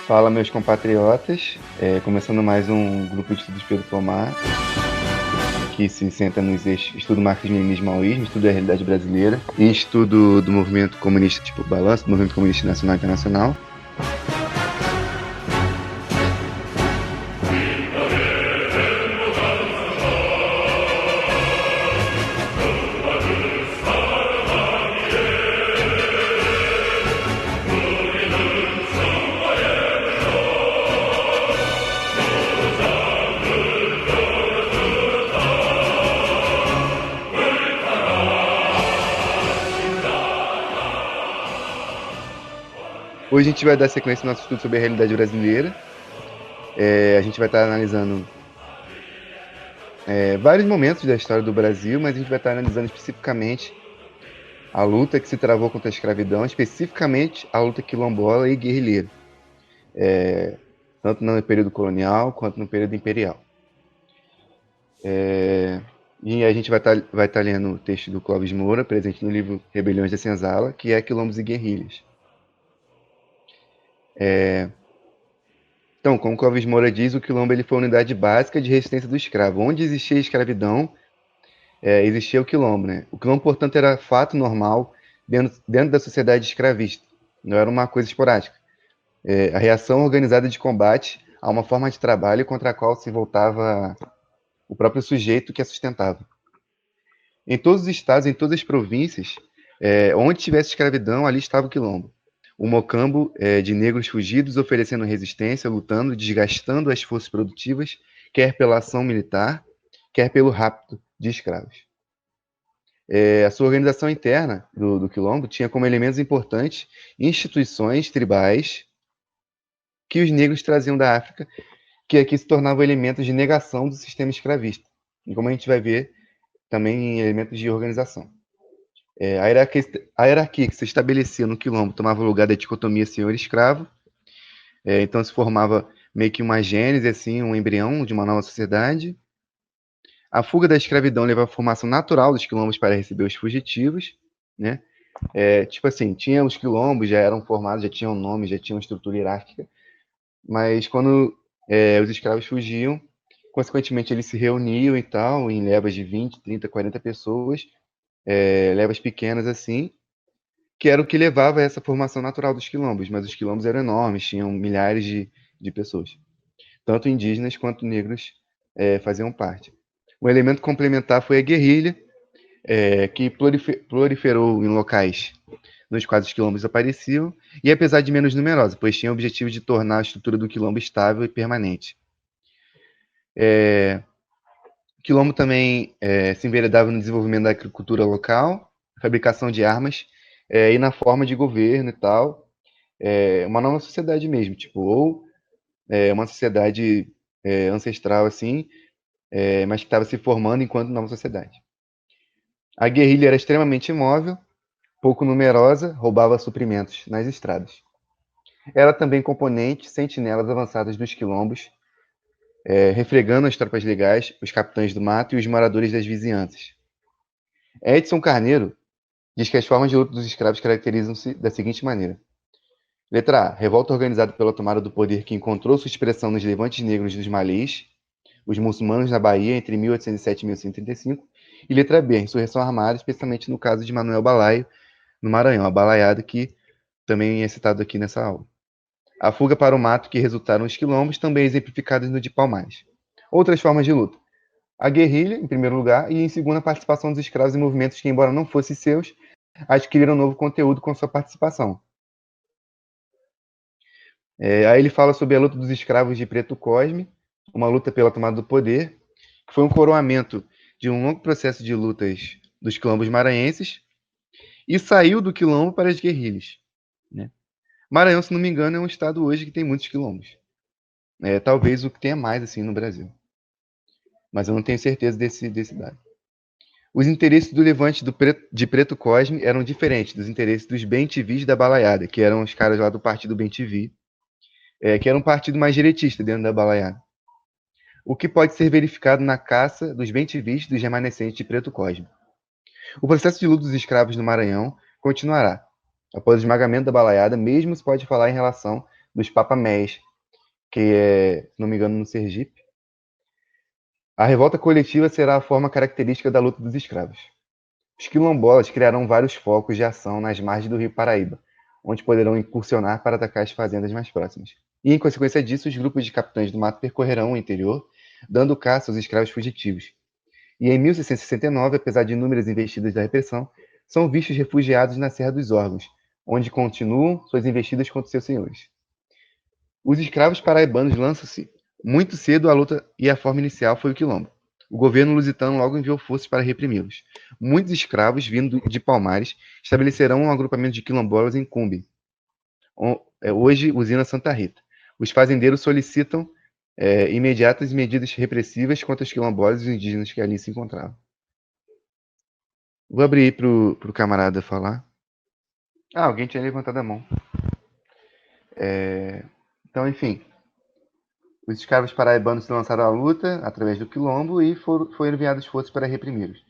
Fala, meus compatriotas, começando mais um grupo de estudos Pedro Pomar, que se senta nos eixos estudo marxismo-leninismo maoísmo, estudo da realidade brasileira e estudo do movimento comunista, tipo balanço do movimento comunista nacional e internacional. Hoje a gente vai dar sequência no nosso estudo sobre a realidade brasileira. A gente vai estar analisando vários momentos da história do Brasil, mas a gente vai estar analisando especificamente a luta que se travou contra a escravidão, especificamente a luta quilombola e guerrilheira, tanto no período colonial quanto no período imperial. E a gente vai estar lendo o texto do Clóvis Moura, presente no livro Rebeliões da Senzala, que é Quilombos e Guerrilhas. Então, como Clóvis Moura diz, o quilombo ele foi a unidade básica de resistência do escravo. Onde existia a escravidão, existia o quilombo. Né? O quilombo, portanto, era fato normal dentro da sociedade escravista. Não era uma coisa esporádica. A reação organizada de combate a uma forma de trabalho contra a qual se voltava o próprio sujeito que a sustentava. Em todos os estados, em todas as províncias, onde tivesse escravidão, ali estava o quilombo. O mocambo de negros fugidos oferecendo resistência, lutando, desgastando as forças produtivas, quer pela ação militar, quer pelo rapto de escravos. A sua organização interna do quilombo tinha como elementos importantes instituições tribais que os negros traziam da África, que aqui se tornavam elementos de negação do sistema escravista. E como a gente vai ver, também elementos de organização. A hierarquia que se estabelecia no quilombo tomava o lugar da dicotomia senhor-escravo, então se formava meio que uma gênese, assim, um embrião de uma nova sociedade. A fuga da escravidão levava à formação natural dos quilombos para receber os fugitivos, né? Tipo assim, tinha os quilombos, já eram formados, já tinham nome, já tinham estrutura hierárquica, mas quando os escravos fugiam, consequentemente eles se reuniam e tal, em levas de 20, 30, 40 pessoas, levas pequenas assim, que era o que levava a essa formação natural dos quilombos, mas os quilombos eram enormes, tinham milhares de pessoas. Tanto indígenas quanto negros faziam parte. Um elemento complementar foi a guerrilha, que proliferou em locais nos quais os quilombos apareciam, e apesar de menos numerosa, pois tinha o objetivo de tornar a estrutura do quilombo estável e permanente. O quilombo também se enveredava no desenvolvimento da agricultura local, fabricação de armas, e na forma de governo e tal, uma nova sociedade mesmo, tipo, ou uma sociedade ancestral assim, mas que estava se formando enquanto nova sociedade. A guerrilha era extremamente imóvel, pouco numerosa, roubava suprimentos nas estradas. Era também componente sentinelas avançadas dos quilombos, refregando as tropas legais, os capitães do mato e os moradores das vizinhanças. Edson Carneiro diz que as formas de luta dos escravos caracterizam-se da seguinte maneira. Letra A. Revolta organizada pela tomada do poder que encontrou sua expressão nos levantes negros dos Malês, os muçulmanos na Bahia entre 1807 e 1835. E letra B. Insurreição armada, especialmente no caso de Manuel Balaio, no Maranhão, a balaiada que também é citado aqui nessa aula. A fuga para o mato que resultaram os quilombos, também exemplificadas no de Palmares. Outras formas de luta. A guerrilha, em primeiro lugar, e em segundo, a participação dos escravos em movimentos que, embora não fossem seus, adquiriram novo conteúdo com sua participação. Aí ele fala sobre a luta dos escravos de Preto Cosme, uma luta pela tomada do poder, que foi um coroamento de um longo processo de lutas dos quilombos maranhenses, e saiu do quilombo para as guerrilhas. Né? Maranhão, se não me engano, é um estado hoje que tem muitos quilombos. Talvez o que tenha mais assim no Brasil. Mas eu não tenho certeza desse dado. Os interesses do levante de Preto Cosme eram diferentes dos interesses dos bem-te-vis da balaiada, que eram os caras lá do partido bem-te-vi, que era um partido mais direitista dentro da balaiada. O que pode ser verificado na caça dos bem-te-vis dos remanescentes de Preto Cosme. O processo de luta dos escravos no Maranhão continuará. Após o esmagamento da balaiada, mesmo se pode falar em relação dos papamés, que é, se não me engano, no Sergipe. A revolta coletiva será a forma característica da luta dos escravos. Os quilombolas criarão vários focos de ação nas margens do rio Paraíba, onde poderão incursionar para atacar as fazendas mais próximas. E, em consequência disso, os grupos de capitães do mato percorrerão o interior, dando caça aos escravos fugitivos. E em 1669, apesar de inúmeras investidas da repressão, são vistos refugiados na Serra dos Órgãos, onde continuam suas investidas contra seus senhores. Os escravos paraibanos lançam-se muito cedo à luta e a forma inicial foi o quilombo. O governo lusitano logo enviou forças para reprimi-los. Muitos escravos, vindo de Palmares, estabelecerão um agrupamento de quilombolas em Cumbe, hoje usina Santa Rita. Os fazendeiros solicitam imediatas medidas repressivas contra os quilombolas e os indígenas que ali se encontravam. Vou abrir para o camarada falar. Ah, alguém tinha levantado a mão. Então, enfim, os escravos paraibanos se lançaram à luta através do quilombo e foram enviadas forças para reprimi-los.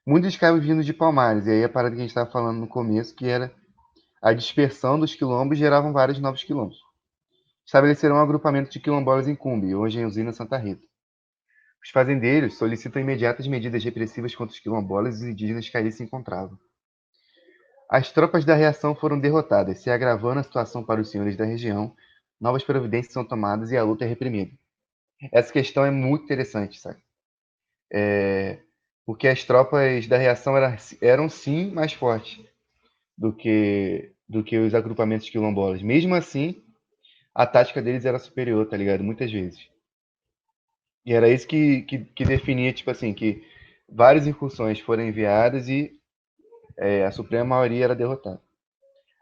Muitos escravos vindos de Palmares, e aí a parada que a gente estava falando no começo, que era a dispersão dos quilombos, geravam vários novos quilombos. Estabeleceram um agrupamento de quilombolas em Cumbe, hoje em usina Santa Rita. Os fazendeiros solicitam imediatas medidas repressivas contra os quilombolas e os indígenas que ali se encontravam. As tropas da reação foram derrotadas, se agravando a situação para os senhores da região. Novas providências são tomadas e a luta é reprimida. Essa questão é muito interessante, sabe? Porque as tropas da reação eram sim mais fortes do que os agrupamentos quilombolas. Mesmo assim, a tática deles era superior, tá ligado? Muitas vezes. E era isso que definia, tipo assim, que várias incursões foram enviadas e a suprema maioria era derrotada.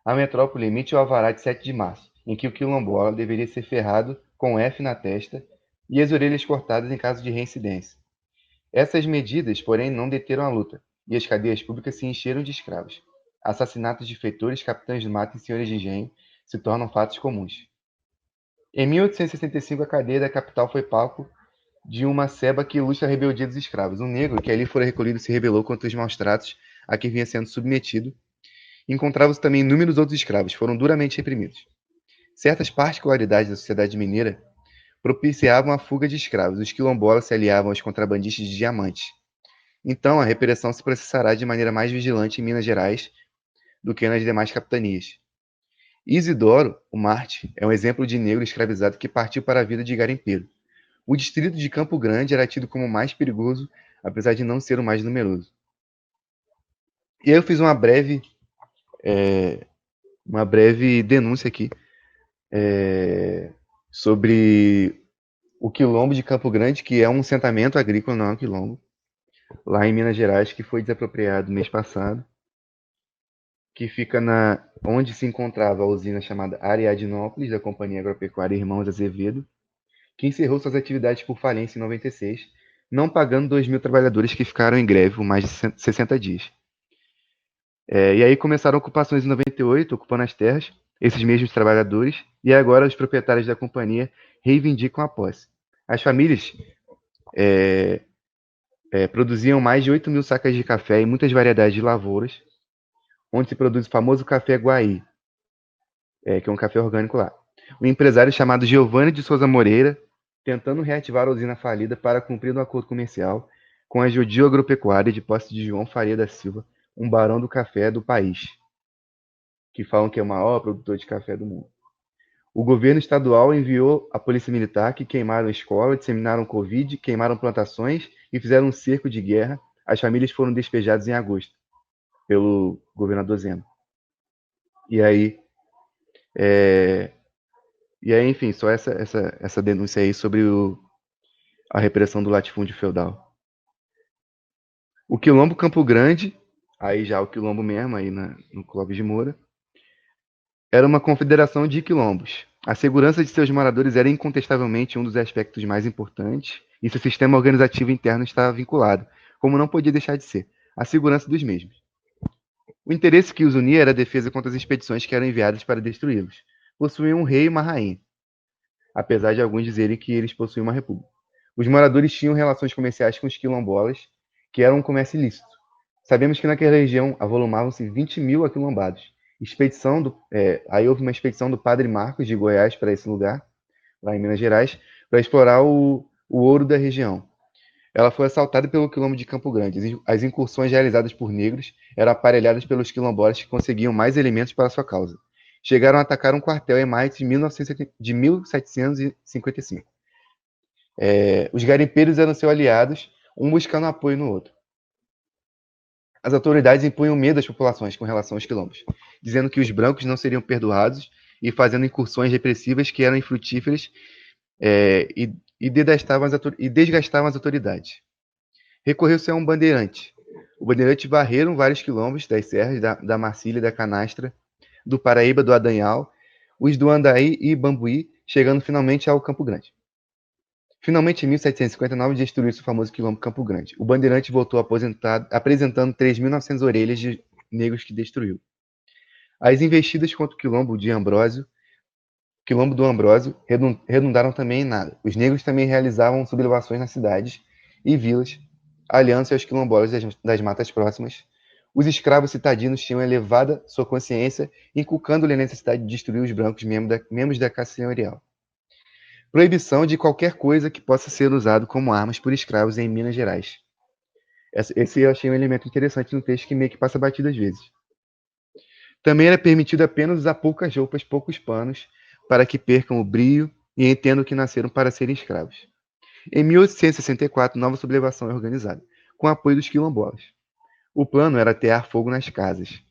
A metrópole emite o alvará de 7 de março, em que o quilombola deveria ser ferrado com F na testa e as orelhas cortadas em caso de reincidência. Essas medidas, porém, não deteram a luta, e as cadeias públicas se encheram de escravos. Assassinatos de feitores, capitães do mato e senhores de engenho se tornam fatos comuns. Em 1865, a cadeia da capital foi palco de uma ceba que ilustra a rebeldia dos escravos. Um negro que ali fora recolhido se rebelou contra os maus-tratos a que vinha sendo submetido. Encontravam-se também inúmeros outros escravos, foram duramente reprimidos. Certas particularidades da sociedade mineira propiciavam a fuga de escravos. Os quilombolas se aliavam aos contrabandistas de diamantes. Então, a repressão se processará de maneira mais vigilante em Minas Gerais do que nas demais capitanias. Isidoro, o Marte, é um exemplo de negro escravizado que partiu para a vida de garimpeiro. O distrito de Campo Grande era tido como o mais perigoso, apesar de não ser o mais numeroso. E aí eu fiz uma breve denúncia aqui sobre o quilombo de Campo Grande, que é um assentamento agrícola, não é um quilombo, lá em Minas Gerais, que foi desapropriado mês passado, que fica onde se encontrava a usina chamada Ariadnópolis, da Companhia Agropecuária Irmãos Azevedo, que encerrou suas atividades por falência em 96, não pagando 2.000 trabalhadores que ficaram em greve por mais de 60 dias. E aí começaram ocupações em 98, ocupando as terras, esses mesmos trabalhadores, e agora os proprietários da companhia reivindicam a posse. As famílias produziam mais de 8.000 sacas de café e muitas variedades de lavouras, onde se produz o famoso café Guaí, que é um café orgânico lá. Um empresário chamado Giovanni de Souza Moreira, tentando reativar a usina falida para cumprir um acordo comercial com a Jodio Agropecuária de posse de João Faria da Silva, um barão do café do país, que falam que é o maior produtor de café do mundo. O governo estadual enviou a polícia militar, que queimaram a escola, disseminaram Covid, queimaram plantações e fizeram um cerco de guerra. As famílias foram despejadas em agosto pelo governador Zema. E aí, enfim, só essa denúncia aí sobre a repressão do latifúndio feudal. O Quilombo Campo Grande, aí já o Quilombo mesmo, aí no Clóvis de Moura, era uma confederação de quilombos. A segurança de seus moradores era incontestavelmente um dos aspectos mais importantes, e seu sistema organizativo interno estava vinculado, como não podia deixar de ser, à segurança dos mesmos. O interesse que os unia era a defesa contra as expedições que eram enviadas para destruí-los. Possuíam um rei e uma rainha, apesar de alguns dizerem que eles possuíam uma república. Os moradores tinham relações comerciais com os quilombolas, que eram um comércio ilícito. Sabemos que naquela região avolumavam-se 20.000 aquilombados, Aí houve uma expedição do Padre Marcos de Goiás para esse lugar, lá em Minas Gerais, para explorar o ouro da região. Ela foi assaltada pelo quilombo de Campo Grande. As incursões realizadas por negros eram aparelhadas pelos quilombolas que conseguiam mais elementos para sua causa. Chegaram a atacar um quartel em maio de 1755. Os garimpeiros eram seus aliados, um buscando apoio no outro. As autoridades impunham medo às populações com relação aos quilombos, dizendo que os brancos não seriam perdoados e fazendo incursões repressivas que eram infrutíferas e desgastavam as autoridades. Recorreu-se a um bandeirante. O bandeirante varreram vários quilombos das serras da Marcília e da Canastra, do Paraíba, do Adanhal, os do Andaí e Bambuí, chegando finalmente ao Campo Grande. Finalmente, em 1759, destruiu-se o famoso quilombo Campo Grande. O bandeirante voltou apresentando 3.900 orelhas de negros que destruiu. As investidas contra o quilombo do Ambrósio, redundaram também em nada. Os negros também realizavam sublevações nas cidades e vilas, aliando-se aos quilombolas das matas próximas. Os escravos citadinos tinham elevada sua consciência, inculcando-lhe a necessidade de destruir os brancos membros da classe senhorial. Proibição de qualquer coisa que possa ser usado como armas por escravos em Minas Gerais. Esse eu achei um elemento interessante no texto que meio que passa batido às vezes. Também era permitido apenas usar poucas roupas, poucos panos, para que percam o brio e entendam que nasceram para serem escravos. Em 1864, nova sublevação é organizada, com apoio dos quilombolas. O plano era atear fogo nas casas.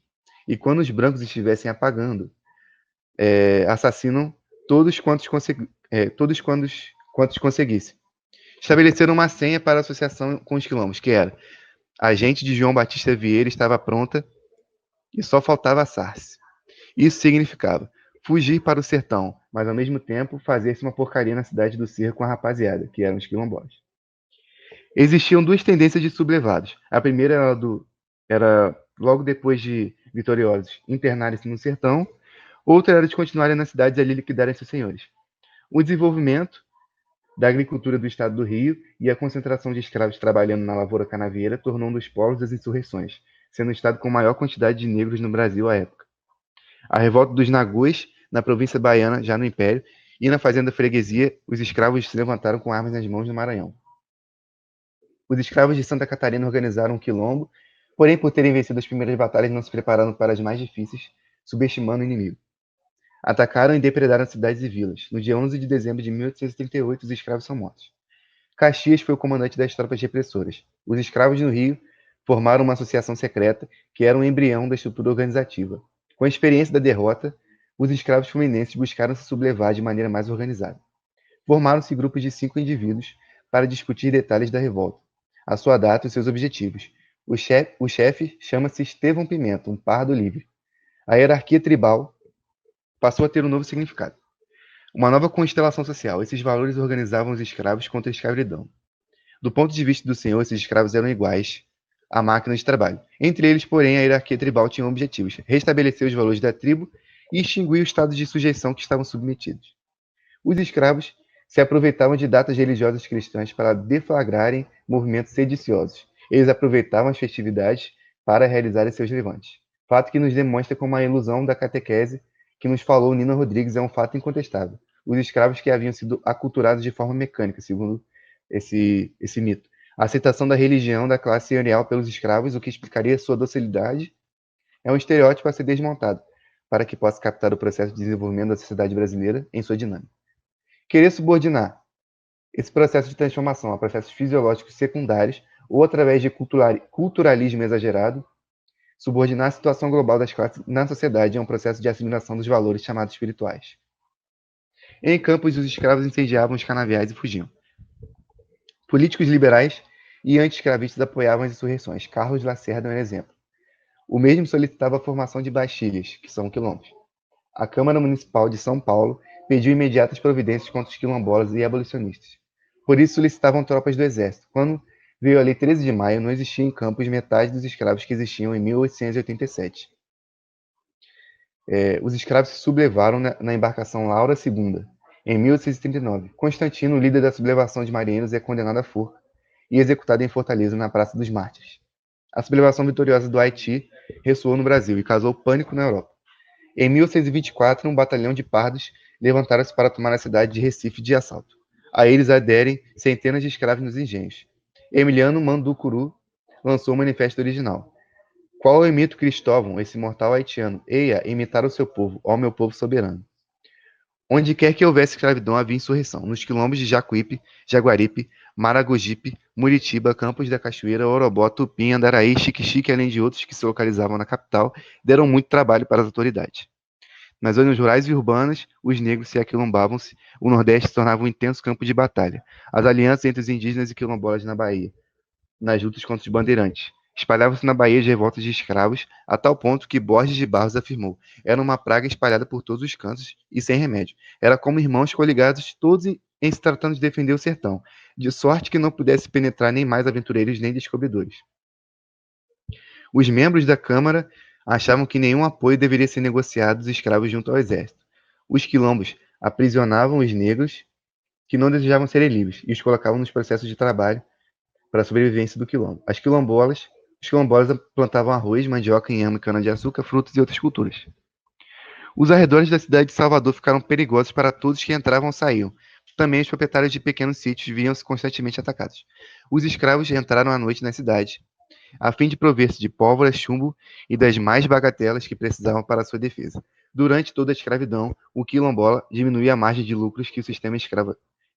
E quando os brancos estivessem apagando, assassinam todos quantos conseguissem. Estabeleceram uma senha para a associação com os quilombos, que era: a gente de João Batista Vieira estava pronta e só faltava assar-se. Isso significava fugir para o sertão, mas ao mesmo tempo fazer-se uma porcaria na cidade do Cerro com a rapaziada, que eram os quilombolas. Existiam duas tendências de sublevados. A primeira era logo depois de vitoriosos, internarem-se no sertão. Outra era de continuarem nas cidades e ali liquidarem seus senhores. O desenvolvimento da agricultura do estado do Rio e a concentração de escravos trabalhando na lavoura canavieira tornou um dos polos das insurreições, sendo o estado com maior quantidade de negros no Brasil à época. A revolta dos Nagôs, na província baiana, já no Império, e na fazenda freguesia, os escravos se levantaram com armas nas mãos no Maranhão. Os escravos de Santa Catarina organizaram um quilombo, porém, por terem vencido as primeiras batalhas, não se prepararam para as mais difíceis, subestimando o inimigo. Atacaram e depredaram cidades e vilas. No dia 11 de dezembro de 1838, os escravos são mortos. Caxias foi o comandante das tropas repressoras. Os escravos no Rio formaram uma associação secreta que era um embrião da estrutura organizativa. Com a experiência da derrota, os escravos fluminenses buscaram se sublevar de maneira mais organizada. Formaram-se grupos de 5 indivíduos para discutir detalhes da revolta, a sua data e seus objetivos. O chefe chama-se Estevão Pimenta, um pardo livre. A hierarquia tribal passou a ter um novo significado. Uma nova constelação social. Esses valores organizavam os escravos contra a escravidão. Do ponto de vista do senhor, esses escravos eram iguais à máquina de trabalho. Entre eles, porém, a hierarquia tribal tinha objetivos: restabelecer os valores da tribo e extinguir os estados de sujeição que estavam submetidos. Os escravos se aproveitavam de datas religiosas cristãs para deflagrarem movimentos sediciosos. Eles aproveitavam as festividades para realizarem seus levantes. Fato que nos demonstra como a ilusão da catequese que nos falou Nina Rodrigues é um fato incontestável. Os escravos que haviam sido aculturados de forma mecânica, segundo esse mito. A aceitação da religião da classe senhorial pelos escravos, o que explicaria sua docilidade, é um estereótipo a ser desmontado, para que possa captar o processo de desenvolvimento da sociedade brasileira em sua dinâmica. Querer subordinar esse processo de transformação a processos fisiológicos secundários ou através de culturalismo exagerado, subordinar a situação global das classes na sociedade é um processo de assimilação dos valores chamados espirituais. Em Campos, os escravos incendiavam os canaviais e fugiam. Políticos liberais e anti-escravistas apoiavam as insurreições. Carlos Lacerda é um exemplo. O mesmo solicitava a formação de baixilhas, que são quilombos. A Câmara Municipal de São Paulo pediu imediatas providências contra os quilombolas e abolicionistas. Por isso solicitavam tropas do exército. Quando veio a Lei 13 de Maio, não existia em Campos metade dos escravos que existiam em 1887. Os escravos se sublevaram na embarcação Laura II, em 1839. Constantino, líder da sublevação de marinheiros, é condenado à forca e executado em Fortaleza, na Praça dos Mártires. A sublevação vitoriosa do Haiti ressoou no Brasil e causou pânico na Europa. Em 1624, um batalhão de pardos levantaram-se para tomar a cidade de Recife de assalto. A eles aderem centenas de escravos nos engenhos. Emiliano Manducuru lançou o manifesto original. Qual eu imito Cristóvão, esse mortal haitiano? Eia, imitar o seu povo, ó meu povo soberano. Onde quer que houvesse escravidão, havia insurreição. Nos quilombos de Jacuípe, Jaguaripe, Maragogipe, Muritiba, Campos da Cachoeira, Orobó, Tupim, Andaraí, Xique-Xique, além de outros que se localizavam na capital, deram muito trabalho para as autoridades. Nas zonas rurais e urbanas, os negros se aquilombavam-se, o Nordeste se tornava um intenso campo de batalha. As alianças entre os indígenas e quilombolas na Bahia, nas lutas contra os bandeirantes. Espalhavam-se na Bahia as revoltas de escravos, a tal ponto que Borges de Barros afirmou: era uma praga espalhada por todos os cantos e sem remédio. Era como irmãos coligados, todos em se tratando de defender o sertão, de sorte que não pudesse penetrar nem mais aventureiros nem descobridores. Os membros da Câmara achavam que nenhum apoio deveria ser negociado dos escravos junto ao exército. Os quilombos aprisionavam os negros que não desejavam serem livres e os colocavam nos processos de trabalho para a sobrevivência do quilombo. Os quilombolas plantavam arroz, mandioca, inhame, cana-de-açúcar, frutas e outras culturas. Os arredores da cidade de Salvador ficaram perigosos para todos que entravam ou saíam. Também os proprietários de pequenos sítios viam-se constantemente atacados. Os escravos entraram à noite na cidade, a fim de prover-se de pólvora, chumbo e das mais bagatelas que precisavam para sua defesa. Durante toda a escravidão, o quilombola diminuía a margem de lucros que o sistema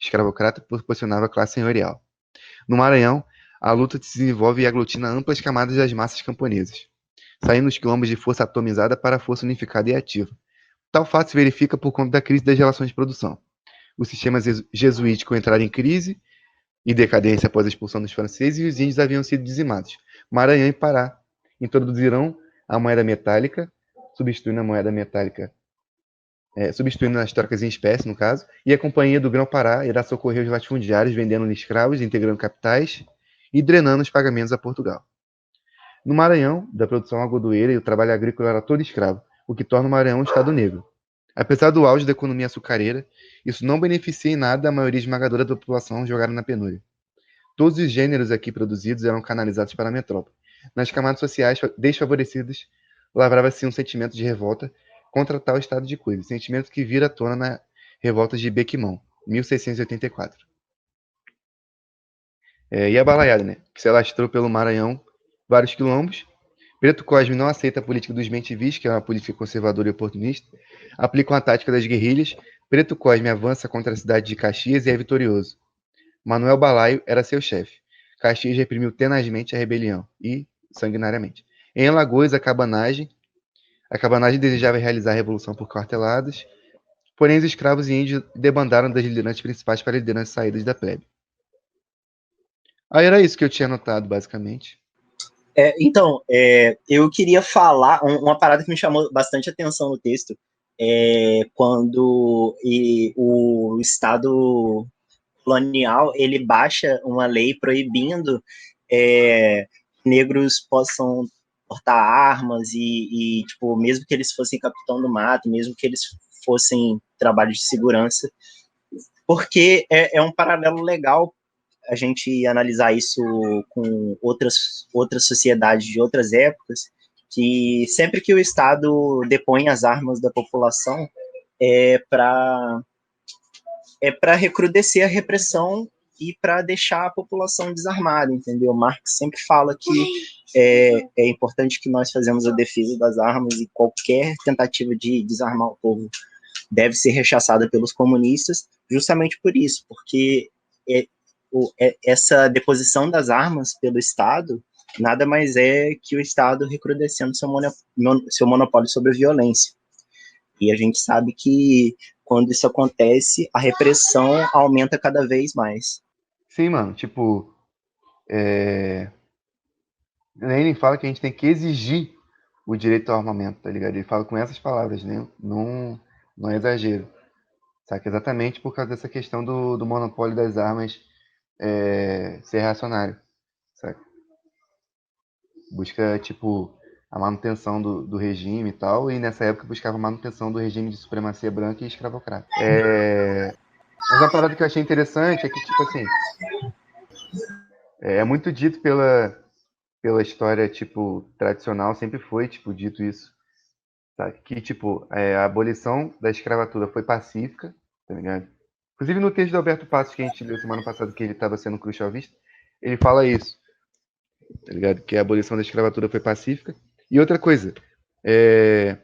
escravocrata proporcionava à classe senhorial. No Maranhão, a luta se desenvolve e aglutina amplas camadas das massas camponesas, saindo os quilombos de força atomizada para a força unificada e ativa. Tal fato se verifica por conta da crise das relações de produção. O sistema jesuítico entrara em crise e decadência após a expulsão dos franceses e os índios haviam sido dizimados. Maranhão e Pará introduzirão a moeda metálica, substituindo a moeda metálica, substituindo as trocas em espécie, no caso, e a Companhia do Grão-Pará irá socorrer os latifundiários vendendo escravos, integrando capitais e drenando os pagamentos a Portugal. No Maranhão, da produção algodoeira e o trabalho agrícola era todo escravo, o que torna o Maranhão um estado negro. Apesar do auge da economia açucareira, isso não beneficia em nada a maioria esmagadora da população jogada na penúria. Todos os gêneros aqui produzidos eram canalizados para a metrópole. Nas camadas sociais desfavorecidas, lavrava-se um sentimento de revolta contra tal estado de coisas, sentimento que vira à tona na revolta de Bequimão, 1684. E a balaiada, né? Que se alastrou pelo Maranhão vários quilombos. Preto Cosme não aceita a política dos bentivis, que é uma política conservadora e oportunista, aplica uma tática das guerrilhas. Preto Cosme avança contra a cidade de Caxias e é vitorioso. Manuel Balaio era seu chefe. Caxias reprimiu tenazmente a rebelião e sanguinariamente. Em Alagoas, a cabanagem desejava realizar a revolução por quarteladas, porém os escravos e índios debandaram das lideranças principais para lideranças saídas da plebe. Aí era isso que eu tinha anotado, basicamente. Eu queria falar uma parada que me chamou bastante atenção no texto, quando o Estado colonial ele baixa uma lei proibindo negros possam portar armas tipo, mesmo que eles fossem capitão do mato, mesmo que eles fossem trabalho de segurança, porque é um paralelo legal a gente analisar isso com outras sociedades de outras épocas, que sempre que o Estado depõe as armas da população é para recrudescer a repressão e para deixar a população desarmada, entendeu? Marx sempre fala que é importante que nós fazemos a defesa das armas e qualquer tentativa de desarmar o povo deve ser rechaçada pelos comunistas, justamente por isso, porque essa deposição das armas pelo Estado nada mais é que o Estado recrudescendo seu monopólio sobre a violência. E a gente sabe que quando isso acontece, a repressão aumenta cada vez mais. Sim, mano, tipo, Lenin fala que a gente tem que exigir o direito ao armamento, tá ligado? Ele fala com essas palavras, né? Não é exagero. Saca? Exatamente por causa dessa questão do monopólio das armas ser reacionário, saca? Busca, tipo, a manutenção do regime e tal, e nessa época buscava a manutenção do regime de supremacia branca e escravocrata. Mas uma parada que eu achei interessante é que, tipo assim, é muito dito pela história, tipo, tradicional, sempre foi, tipo, dito isso, tá? Que, tipo, a abolição da escravatura foi pacífica, tá ligado? Inclusive no texto do Alberto Passos que a gente leu semana passada, que ele estava sendo crucialista, ele fala isso, tá ligado? Que a abolição da escravatura foi pacífica. E outra coisa, é,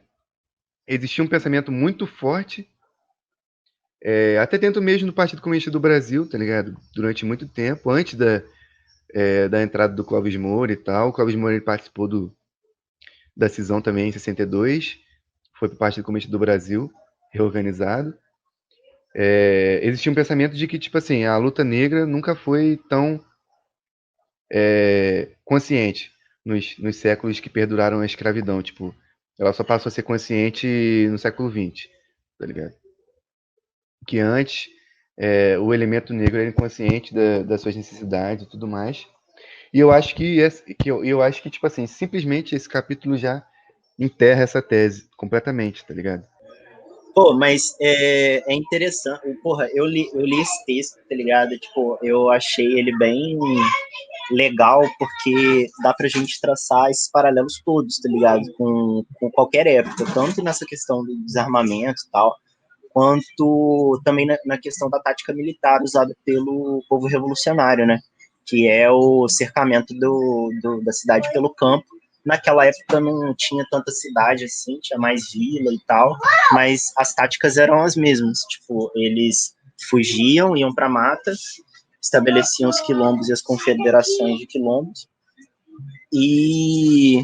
existia um pensamento muito forte, até dentro mesmo do Partido Comunista do Brasil, tá ligado? Durante muito tempo, antes da entrada do Clóvis Moura e tal. O Clóvis Moura ele participou da cisão também em 62, foi para o Partido Comunista do Brasil, reorganizado. Existia um pensamento de que, tipo assim, a luta negra nunca foi tão consciente nos séculos que perduraram a escravidão. Tipo, ela só passou a ser consciente no século XX, tá ligado? Que antes o elemento negro era inconsciente das suas necessidades e tudo mais. E eu acho eu acho que, tipo assim, simplesmente esse capítulo já enterra essa tese completamente, tá ligado? Pô, mas é interessante. Porra, eu li esse texto, tá ligado? Tipo, eu achei ele bem legal porque dá pra gente traçar esses paralelos todos, tá ligado? Com qualquer época, tanto nessa questão do desarmamento e tal, quanto também na questão da tática militar usada pelo povo revolucionário, né? Que é o cercamento da cidade pelo campo. Naquela época não tinha tanta cidade assim, tinha mais vila e tal, mas as táticas eram as mesmas. Tipo, eles fugiam, iam para mata, estabeleciam os quilombos e as confederações de quilombos e,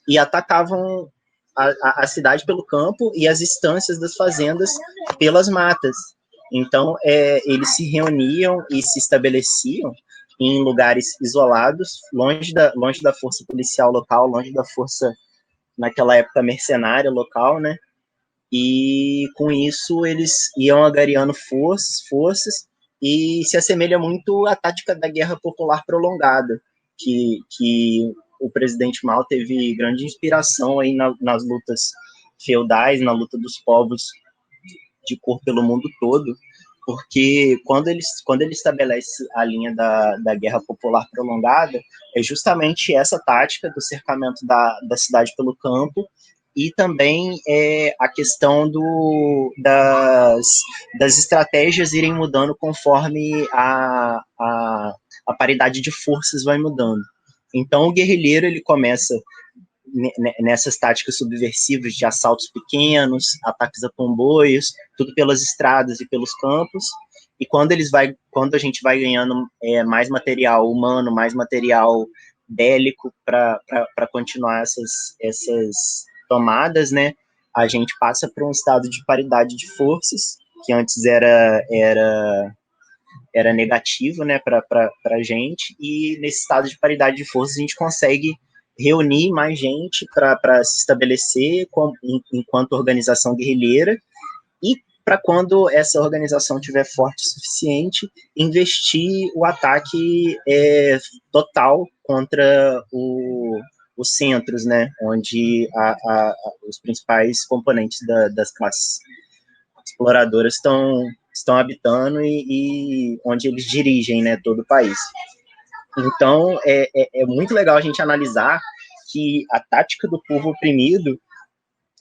e atacavam a cidade pelo campo e as estâncias das fazendas pelas matas. Então, eles se reuniam e se estabeleciam em lugares isolados, longe da força policial local, longe da força, naquela época, mercenária local, né? E com isso eles iam agariando forças e se assemelha muito à tática da guerra popular prolongada, que o presidente Mao teve grande inspiração aí nas lutas feudais, na luta dos povos de cor pelo mundo todo, porque quando ele estabelece a linha da guerra popular prolongada, é justamente essa tática do cercamento da cidade pelo campo e também a questão das estratégias irem mudando conforme a paridade de forças vai mudando. Então, o guerrilheiro ele começa nessas táticas subversivas de assaltos pequenos, ataques a comboios, tudo pelas estradas e pelos campos. E quando a gente vai ganhando mais material humano, mais material bélico para continuar essas tomadas, né? A gente passa para um estado de paridade de forças, que antes era negativo, né, para a gente, e nesse estado de paridade de forças a gente consegue reunir mais gente para se estabelecer enquanto organização guerrilheira e para quando essa organização tiver forte o suficiente, investir o ataque total contra os centros, né, onde os principais componentes das classes exploradoras estão habitando e onde eles dirigem, né, todo o país. Então, é muito legal a gente analisar que a tática do povo oprimido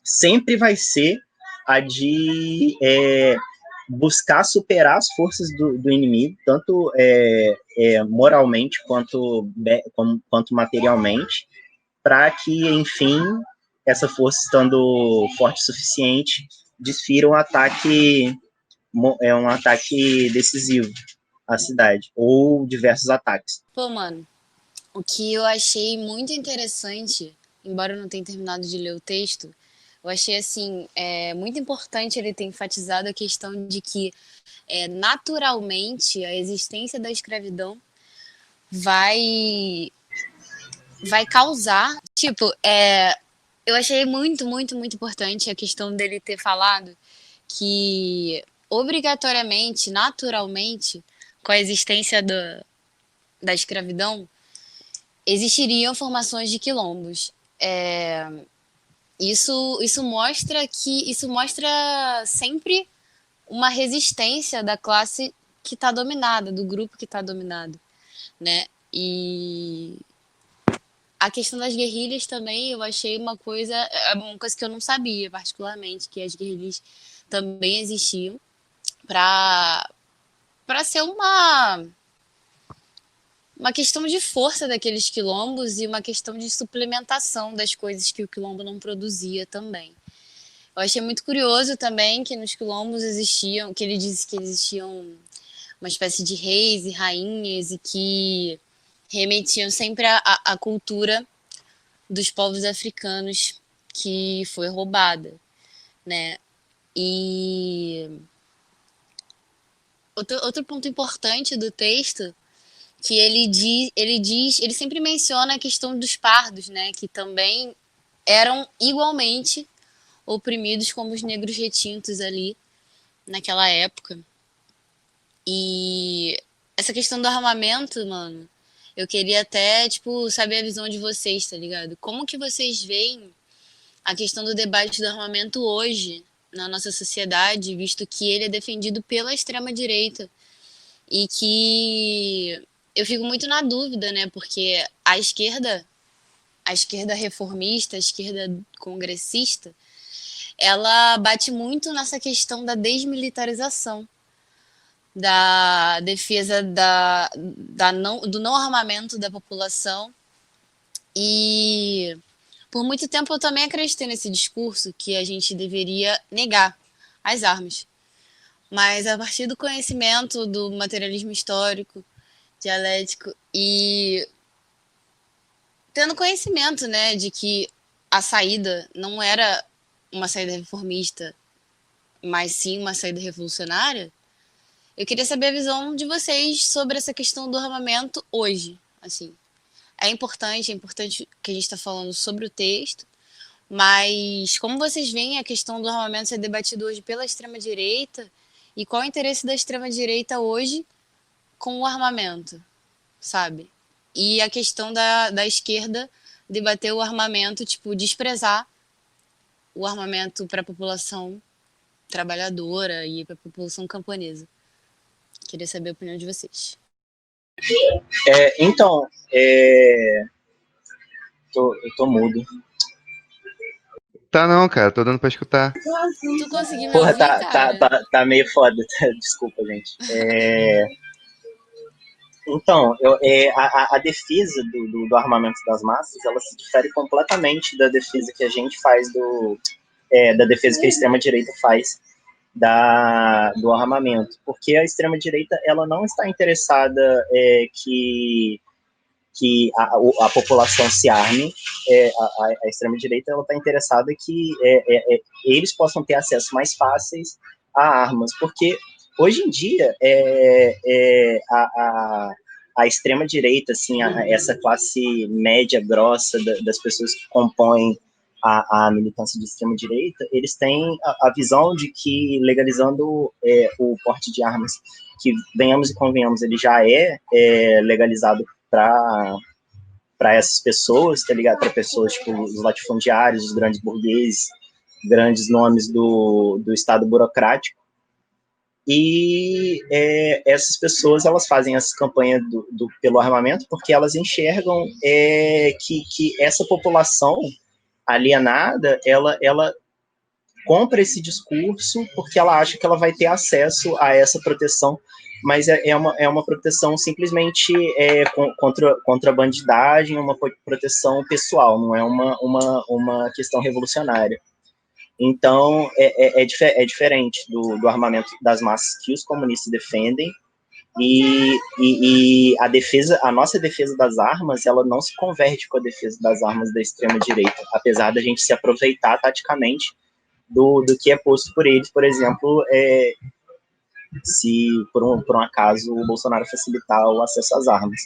sempre vai ser a de buscar superar as forças do inimigo, tanto moralmente quanto materialmente, para que, enfim, essa força estando forte o suficiente, desfira um ataque decisivo à cidade, ou diversos ataques. Pô, mano, o que eu achei muito interessante, embora eu não tenha terminado de ler o texto, eu achei assim, muito importante ele ter enfatizado a questão de que naturalmente a existência da escravidão vai vai causar, tipo, eu achei muito, muito, muito importante a questão dele ter falado que obrigatoriamente, naturalmente, com a existência da escravidão, existiriam formações de quilombos. Isso mostra sempre uma resistência da classe que está dominada, do grupo que está dominado, né? E a questão das guerrilhas também, eu achei uma coisa que eu não sabia, particularmente, que as guerrilhas também existiam para ser uma questão de força daqueles quilombos e uma questão de suplementação das coisas que o quilombo não produzia também. Eu achei muito curioso também que nos quilombos existiam, que ele disse que existiam uma espécie de reis e rainhas e que remetiam sempre à cultura dos povos africanos que foi roubada, né? E outro ponto importante do texto que ele sempre menciona a questão dos pardos, né? Que também eram igualmente oprimidos como os negros retintos ali naquela época. E essa questão do armamento, mano, eu queria até, tipo, saber a visão de vocês, tá ligado? Como que vocês veem a questão do debate do armamento hoje na nossa sociedade, visto que ele é defendido pela extrema-direita e que eu fico muito na dúvida, né? Porque a esquerda reformista, a esquerda congressista, ela bate muito nessa questão da desmilitarização, da defesa do não armamento da população. E por muito tempo eu também acreditei nesse discurso que a gente deveria negar as armas. Mas a partir do conhecimento do materialismo histórico, dialético e tendo conhecimento, né, de que a saída não era uma saída reformista, mas sim uma saída revolucionária, eu queria saber a visão de vocês sobre essa questão do armamento hoje. Assim, é importante que a gente está falando sobre o texto, mas como vocês veem a questão do armamento ser debatido hoje pela extrema-direita e qual é o interesse da extrema-direita hoje com o armamento, sabe? E a questão da esquerda debater o armamento, tipo, desprezar o armamento para a população trabalhadora e para a população camponesa. Queria saber a opinião de vocês. Então, eu tô mudo. Tá não, cara, tô dando pra escutar. Tu conseguiu me Porra, ouvir, cara? tá meio foda. Desculpa, gente. Então, a defesa do armamento das massas, ela se difere completamente da defesa que a gente faz da defesa que a extrema-direita faz do armamento. Porque a extrema-direita, ela não está interessada que a população se arme. A extrema-direita está interessada que eles possam ter acesso mais fáceis a armas, porque hoje em dia a extrema-direita, assim, essa classe média grossa das pessoas que compõem a militância de extrema-direita, eles têm a visão de que legalizando o porte de armas, que venhamos e convenhamos, ele já é legalizado para essas pessoas, tá ligado? Para pessoas tipo os latifundiários, os grandes burgueses, grandes nomes do Estado burocrático. E essas pessoas, elas fazem essa campanha pelo armamento porque elas enxergam que essa população alienada, ela compra esse discurso porque ela acha que ela vai ter acesso a essa proteção, mas é uma proteção simplesmente contra a bandidagem, uma proteção pessoal, não é uma questão revolucionária. Então, é diferente do armamento das massas que os comunistas defendem, e a nossa defesa das armas, ela não se converte com a defesa das armas da extrema-direita, apesar da gente se aproveitar taticamente do que é posto por eles. Por exemplo, se por um acaso o Bolsonaro facilitar o acesso às armas.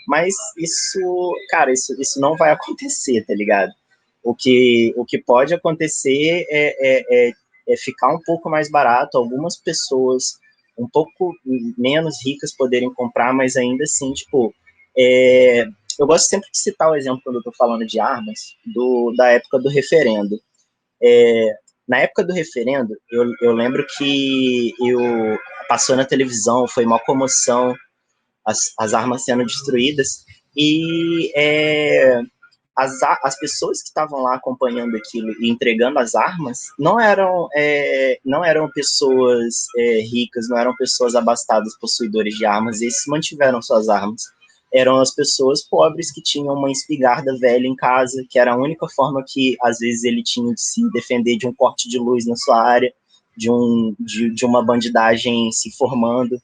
Mas isso, cara, isso não vai acontecer, tá ligado? O que pode acontecer é ficar um pouco mais barato, algumas pessoas um pouco menos ricas poderem comprar, mas ainda assim, tipo, eu gosto sempre de citar o exemplo quando eu tô falando de armas, da época do referendo. Na época do referendo, eu lembro que passou na televisão, foi uma comoção, as armas sendo destruídas, e as pessoas que estavam lá acompanhando aquilo e entregando as armas não eram pessoas ricas, não eram pessoas abastadas, possuidores de armas, esses mantiveram suas armas. Eram as pessoas pobres que tinham uma espingarda velha em casa, que era a única forma que, às vezes, ele tinha de se defender de um corte de luz na sua área, de uma bandidagem se formando,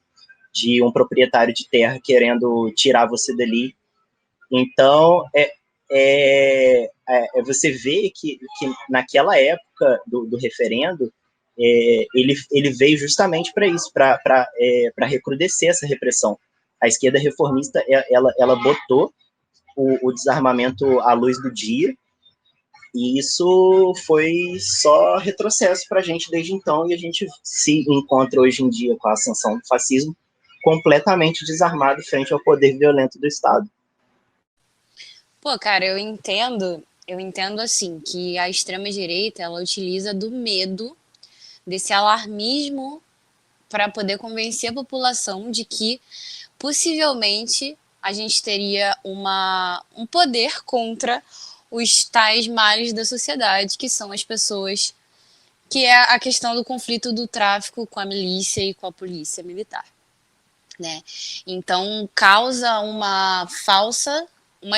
de um proprietário de terra querendo tirar você dali. Então, você vê que naquela época do referendo, ele veio justamente para isso, para recrudescer essa repressão. A esquerda reformista, ela botou o desarmamento à luz do dia, e isso foi só retrocesso para a gente desde então, e a gente se encontra hoje em dia com a ascensão do fascismo completamente desarmado frente ao poder violento do Estado. Pô, cara, eu entendo assim, que a extrema-direita, ela utiliza do medo, desse alarmismo, para poder convencer a população de que possivelmente a gente teria um poder contra os tais males da sociedade, que são as pessoas, que é a questão do conflito do tráfico com a milícia e com a polícia militar, né? Então causa uma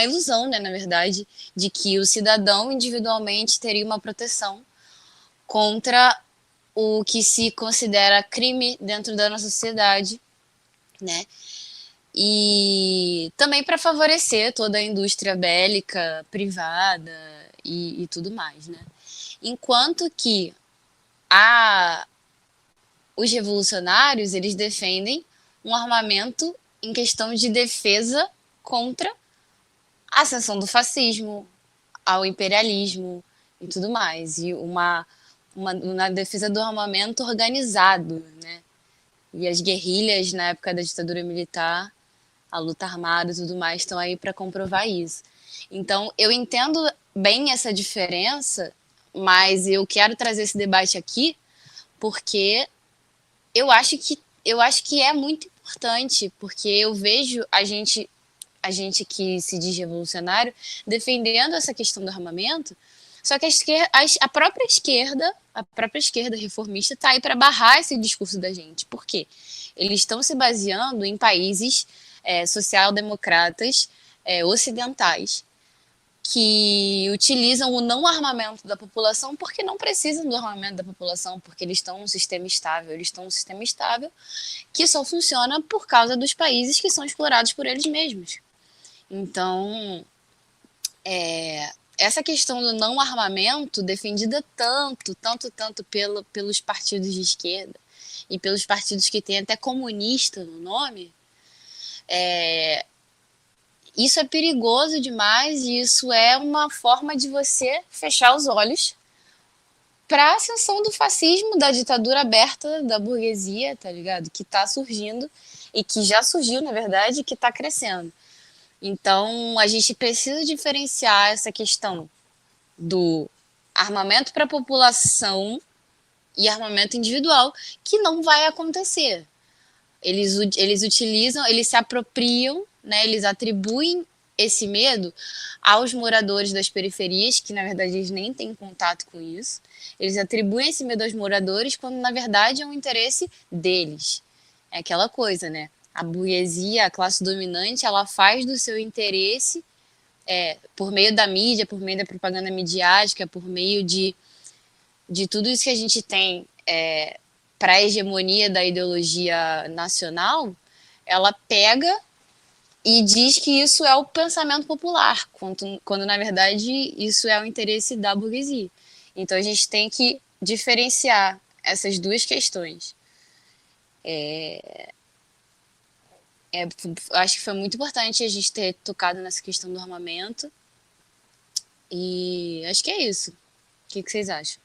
ilusão, né, na verdade, de que o cidadão individualmente teria uma proteção contra o que se considera crime dentro da nossa sociedade, né? E também para favorecer toda a indústria bélica privada e tudo mais, né? Enquanto que os revolucionários, eles defendem um armamento em questão de defesa contra a ascensão do fascismo, ao imperialismo e tudo mais. E uma defesa do armamento organizado, né? E as guerrilhas, na época da ditadura militar, a luta armada e tudo mais, estão aí para comprovar isso. Então, eu entendo bem essa diferença, mas eu quero trazer esse debate aqui porque eu acho que é muito importante, porque eu vejo a gente que se diz revolucionário defendendo essa questão do armamento, só que a própria esquerda reformista está aí para barrar esse discurso da gente. Por quê? Eles estão se baseando em países social-democratas ocidentais que utilizam o não armamento da população porque não precisam do armamento da população, porque eles estão num sistema estável. Eles estão num sistema estável que só funciona por causa dos países que são explorados por eles mesmos. Então, essa questão do não armamento, defendida tanto pelos partidos de esquerda e pelos partidos que têm até comunista no nome, isso é perigoso demais e isso é uma forma de você fechar os olhos para a ascensão do fascismo, da ditadura aberta da burguesia, tá ligado? Que tá surgindo e que já surgiu, na verdade, e que tá crescendo. Então, a gente precisa diferenciar essa questão do armamento para a população e armamento individual, que não vai acontecer. Eles utilizam, eles se apropriam, né, eles atribuem esse medo aos moradores das periferias, que na verdade eles nem têm contato com isso. Eles atribuem esse medo aos moradores, quando na verdade é um interesse deles. É aquela coisa, né? A burguesia, a classe dominante, ela faz do seu interesse, por meio da mídia, por meio da propaganda midiática, por meio de tudo isso que a gente tem para a hegemonia da ideologia nacional, ela pega e diz que isso é o pensamento popular, quando na verdade isso é o interesse da burguesia. Então a gente tem que diferenciar essas duas questões. Acho que foi muito importante a gente ter tocado nessa questão do armamento. E acho que é isso. O que vocês acham?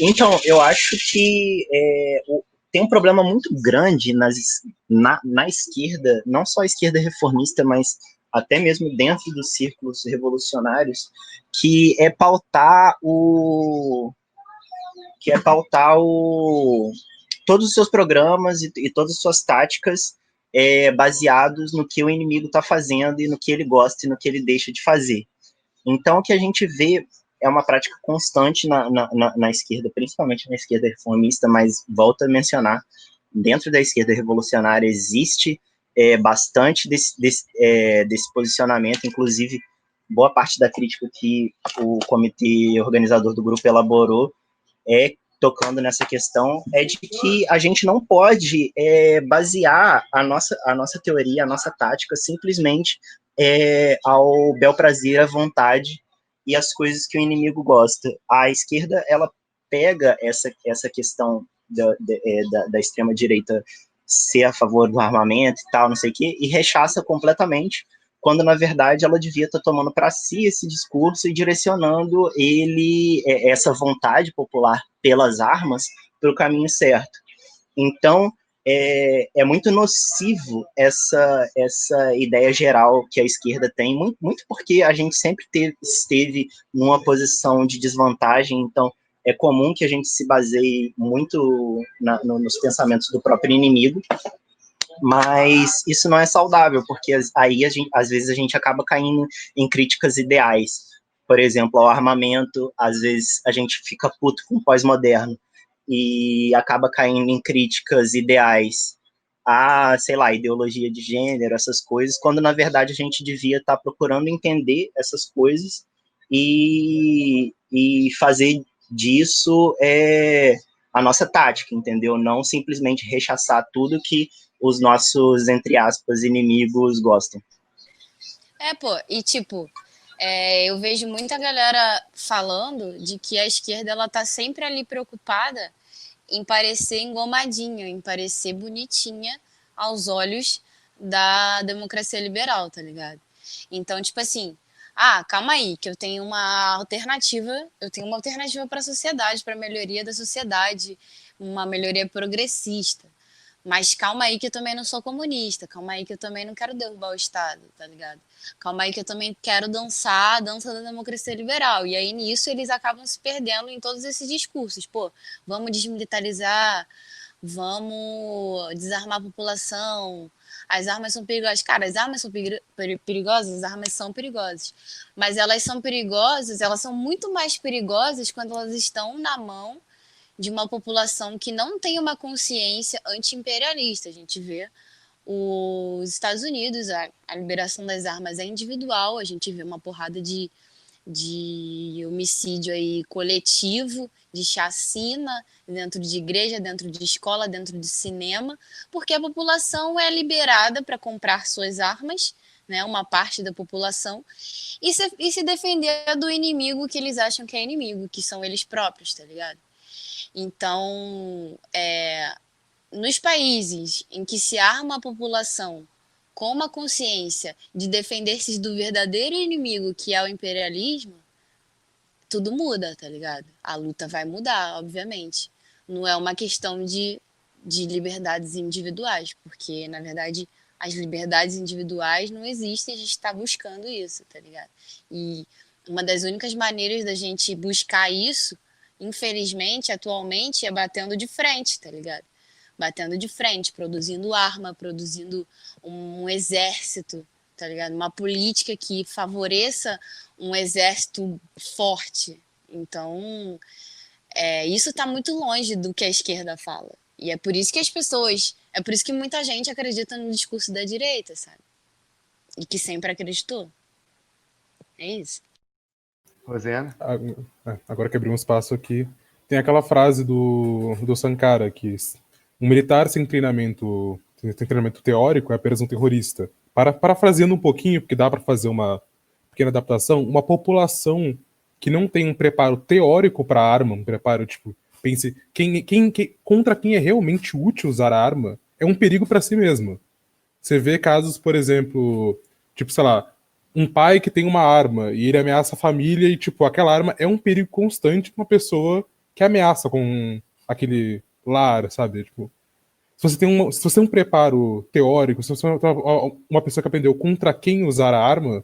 Então, eu acho que tem um problema muito grande na esquerda, não só a esquerda reformista, mas até mesmo dentro dos círculos revolucionários, que é pautar todos os seus programas e todas as suas táticas baseados no que o inimigo está fazendo e no que ele gosta e no que ele deixa de fazer. Então, o que a gente vê é uma prática constante na esquerda, principalmente na esquerda reformista, mas volto a mencionar, dentro da esquerda revolucionária existe bastante desse posicionamento, inclusive boa parte da crítica que o comitê organizador do grupo elaborou tocando nessa questão, é de que a gente não pode basear a nossa teoria, a nossa tática, simplesmente ao bel prazer, à vontade e as coisas que o inimigo gosta. A esquerda, ela pega essa questão da extrema-direita ser a favor do armamento e tal, não sei o quê, e rechaça completamente, quando, na verdade, ela devia estar tomando para si esse discurso e direcionando essa vontade popular pelas armas, para o caminho certo. Então, é muito nocivo essa ideia geral que a esquerda tem, muito porque a gente sempre esteve numa posição de desvantagem, então é comum que a gente se baseie muito nos pensamentos do próprio inimigo, mas isso não é saudável, porque aí às vezes a gente acaba caindo em críticas ideais. Por exemplo, ao armamento, às vezes a gente fica puto com o pós-moderno e acaba caindo em críticas ideais a, sei lá, ideologia de gênero, essas coisas, quando na verdade a gente devia estar procurando entender essas coisas e fazer disso a nossa tática, entendeu? Não simplesmente rechaçar tudo que os nossos, entre aspas, inimigos gostam. Pô, e tipo, eu vejo muita galera falando de que a esquerda ela tá sempre ali preocupada em parecer engomadinha, em parecer bonitinha aos olhos da democracia liberal, tá ligado? Então, tipo assim, calma aí, que eu tenho uma alternativa para a sociedade, para a melhoria da sociedade, uma melhoria progressista. Mas calma aí que eu também não sou comunista, calma aí que eu também não quero derrubar o Estado, tá ligado? Calma aí que eu também quero dançar a dança da democracia liberal. E aí nisso eles acabam se perdendo em todos esses discursos. Pô, vamos desmilitarizar, vamos desarmar a população, as armas são perigosas. Cara, as armas são perigosas, as armas são perigosas. Mas elas são perigosas, elas são muito mais perigosas quando elas estão na mão de uma população que não tem uma consciência anti-imperialista. A gente vê os Estados Unidos, a liberação das armas é individual, a gente vê uma porrada de homicídio aí coletivo, de chacina dentro de igreja, dentro de escola, dentro de cinema, porque a população é liberada para comprar suas armas, né, uma parte da população, e se defender do inimigo que eles acham que é inimigo, que são eles próprios, tá ligado? Então, nos países em que se arma a população com uma consciência de defender-se do verdadeiro inimigo, que é o imperialismo, tudo muda, tá ligado? A luta vai mudar, obviamente. Não é uma questão de liberdades individuais, porque, na verdade, as liberdades individuais não existem, a gente está buscando isso, tá ligado? E uma das únicas maneiras da gente buscar isso, infelizmente, atualmente, é batendo de frente, tá ligado? Batendo de frente, produzindo arma, produzindo um exército, tá ligado? Uma política que favoreça um exército forte. Então, isso está muito longe do que a esquerda fala. E é por isso que é por isso que muita gente acredita no discurso da direita, sabe? E que sempre acreditou. É isso. Rosena? Agora que abrimos espaço aqui, tem aquela frase do Sankara, que um militar sem treinamento teórico é apenas um terrorista. Parafraseando um pouquinho, porque dá para fazer uma pequena adaptação, uma população que não tem um preparo teórico para a arma, um preparo, tipo, pense, contra quem é realmente útil usar a arma, é um perigo para si mesmo. Você vê casos, por exemplo, tipo, sei lá, um pai que tem uma arma e ele ameaça a família e, tipo, aquela arma é um perigo constante para uma pessoa que ameaça com aquele lar, sabe? Tipo, se você tem um preparo teórico, se você é uma pessoa que aprendeu contra quem usar a arma,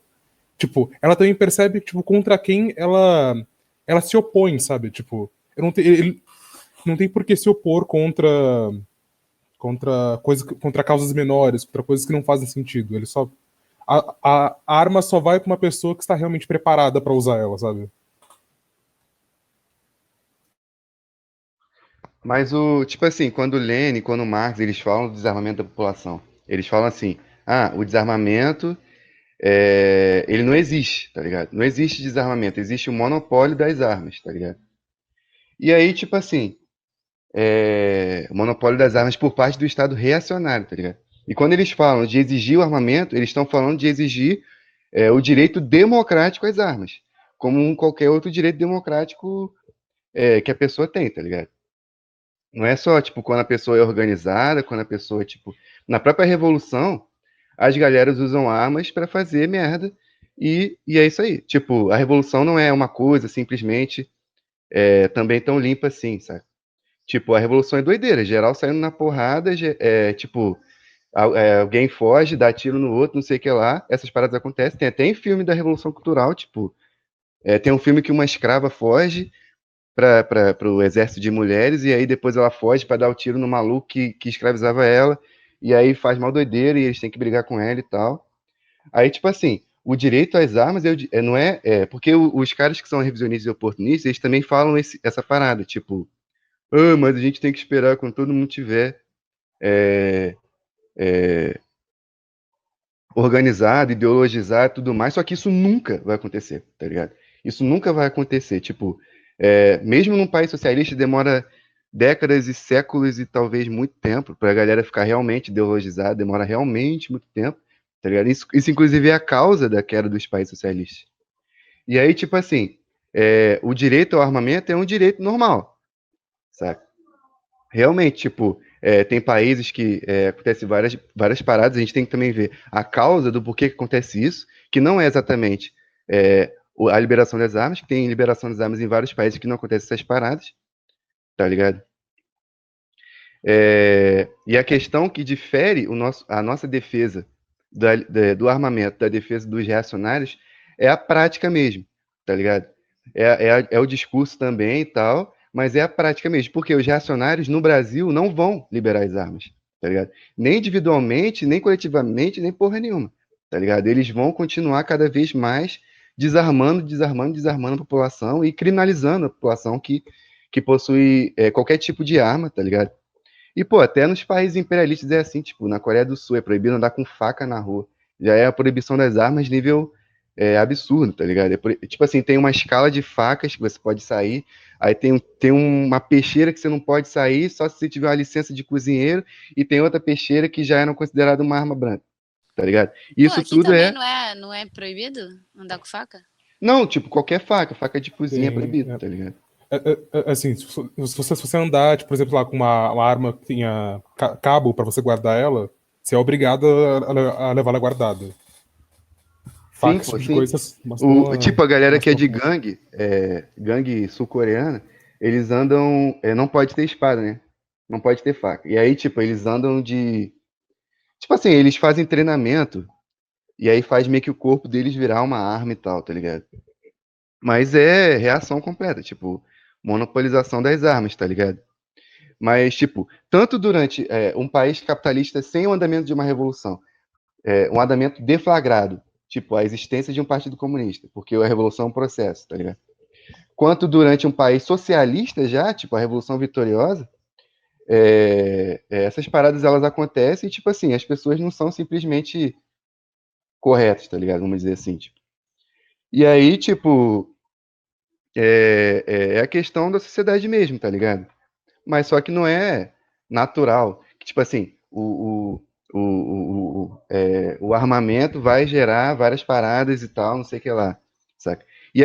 tipo, ela também percebe, tipo, contra quem ela se opõe, sabe? Tipo, ele não tem por que se opor contra contra causas menores, contra coisas que não fazem sentido. Ele só a arma só vai para uma pessoa que está realmente preparada para usar ela, sabe? Mas tipo assim, quando o Lenin, quando o Marx, eles falam do desarmamento da população, eles falam assim, o desarmamento, ele não existe, tá ligado? Não existe desarmamento, existe o monopólio das armas, tá ligado? E aí, tipo assim, o monopólio das armas por parte do Estado reacionário, tá ligado? E quando eles falam de exigir o armamento, eles estão falando de exigir o direito democrático às armas, como qualquer outro direito democrático que a pessoa tem, tá ligado? Não é só, tipo, quando a pessoa é organizada, quando a pessoa, tipo... Na própria Revolução, as galeras usam armas para fazer merda, e é isso aí. Tipo, a Revolução não é uma coisa simplesmente também tão limpa assim, sabe? Tipo, a Revolução é doideira, geral saindo na porrada, tipo, alguém foge, dá tiro no outro, não sei o que lá, essas paradas acontecem. Tem até em filme da Revolução Cultural, tipo, tem um filme que uma escrava foge para o exército de mulheres, e aí depois ela foge para dar o tiro no maluco que escravizava ela, e aí faz mal doideira, e eles têm que brigar com ela e tal. Aí, tipo assim, o direito às armas não é. Porque os caras que são revisionistas e oportunistas, eles também falam essa parada, tipo, mas a gente tem que esperar quando todo mundo tiver organizado, ideologizado e tudo mais, só que isso nunca vai acontecer, tá ligado? Isso nunca vai acontecer. Tipo, mesmo num país socialista, demora décadas e séculos e talvez muito tempo para a galera ficar realmente ideologizada, demora realmente muito tempo, tá ligado? Isso inclusive é a causa da queda dos países socialistas. E aí, tipo assim, o direito ao armamento é um direito normal, sabe? Realmente, tipo, tem países que acontecem várias paradas, a gente tem que também ver a causa do porquê que acontece isso, que não é exatamente a liberação das armas, que tem liberação das armas em vários países que não acontecem essas paradas, tá ligado? E a questão que difere a nossa defesa do armamento, da defesa dos reacionários, é a prática mesmo, tá ligado? É o discurso também e tal, mas é a prática mesmo, porque os reacionários no Brasil não vão liberar as armas, tá ligado? Nem individualmente, nem coletivamente, nem porra nenhuma, tá ligado? Eles vão continuar cada vez mais desarmando a população e criminalizando a população que possui qualquer tipo de arma, tá ligado? E, pô, até nos países imperialistas é assim, tipo, na Coreia do Sul é proibido andar com faca na rua. Já é a proibição das armas nível absurdo, tá ligado? Tipo assim, tem uma escala de facas que você pode sair, aí tem uma peixeira que você não pode sair só se você tiver uma licença de cozinheiro, e tem outra peixeira que já é considerada uma arma branca, tá ligado? Pô, Isso aqui tudo também não é proibido andar com faca? Não, tipo, qualquer faca de cozinha é Tem, proibido, tá ligado? assim, se você andar, tipo, por exemplo, lá com uma arma que tenha cabo para você guardar ela, você é obrigado a levar ela guardada. Sim, Faca, esse pô, tipo de sim. coisa, mas tem Tipo, a galera umas que é de propostas. gangue sul-coreana, eles andam. Não pode ter espada, né? Não pode ter faca. E aí, tipo, eles andam de. Tipo assim, eles fazem treinamento, e aí faz meio que o corpo deles virar uma arma e tal, tá ligado? Mas é reação completa, tipo, monopolização das armas, tá ligado? Mas, tipo, tanto durante um país capitalista sem o andamento de uma revolução, um andamento deflagrado, tipo, a existência de um partido comunista, porque a revolução é um processo, tá ligado? Quanto durante um país socialista já, tipo, a Revolução Vitoriosa, essas paradas elas acontecem e, tipo assim, as pessoas não são simplesmente corretas, tá ligado? Vamos dizer assim, tipo. E aí, tipo, é a questão da sociedade mesmo, tá ligado? Mas só que não é natural. Tipo assim, o armamento vai gerar várias paradas e tal, não sei o que lá, saca? E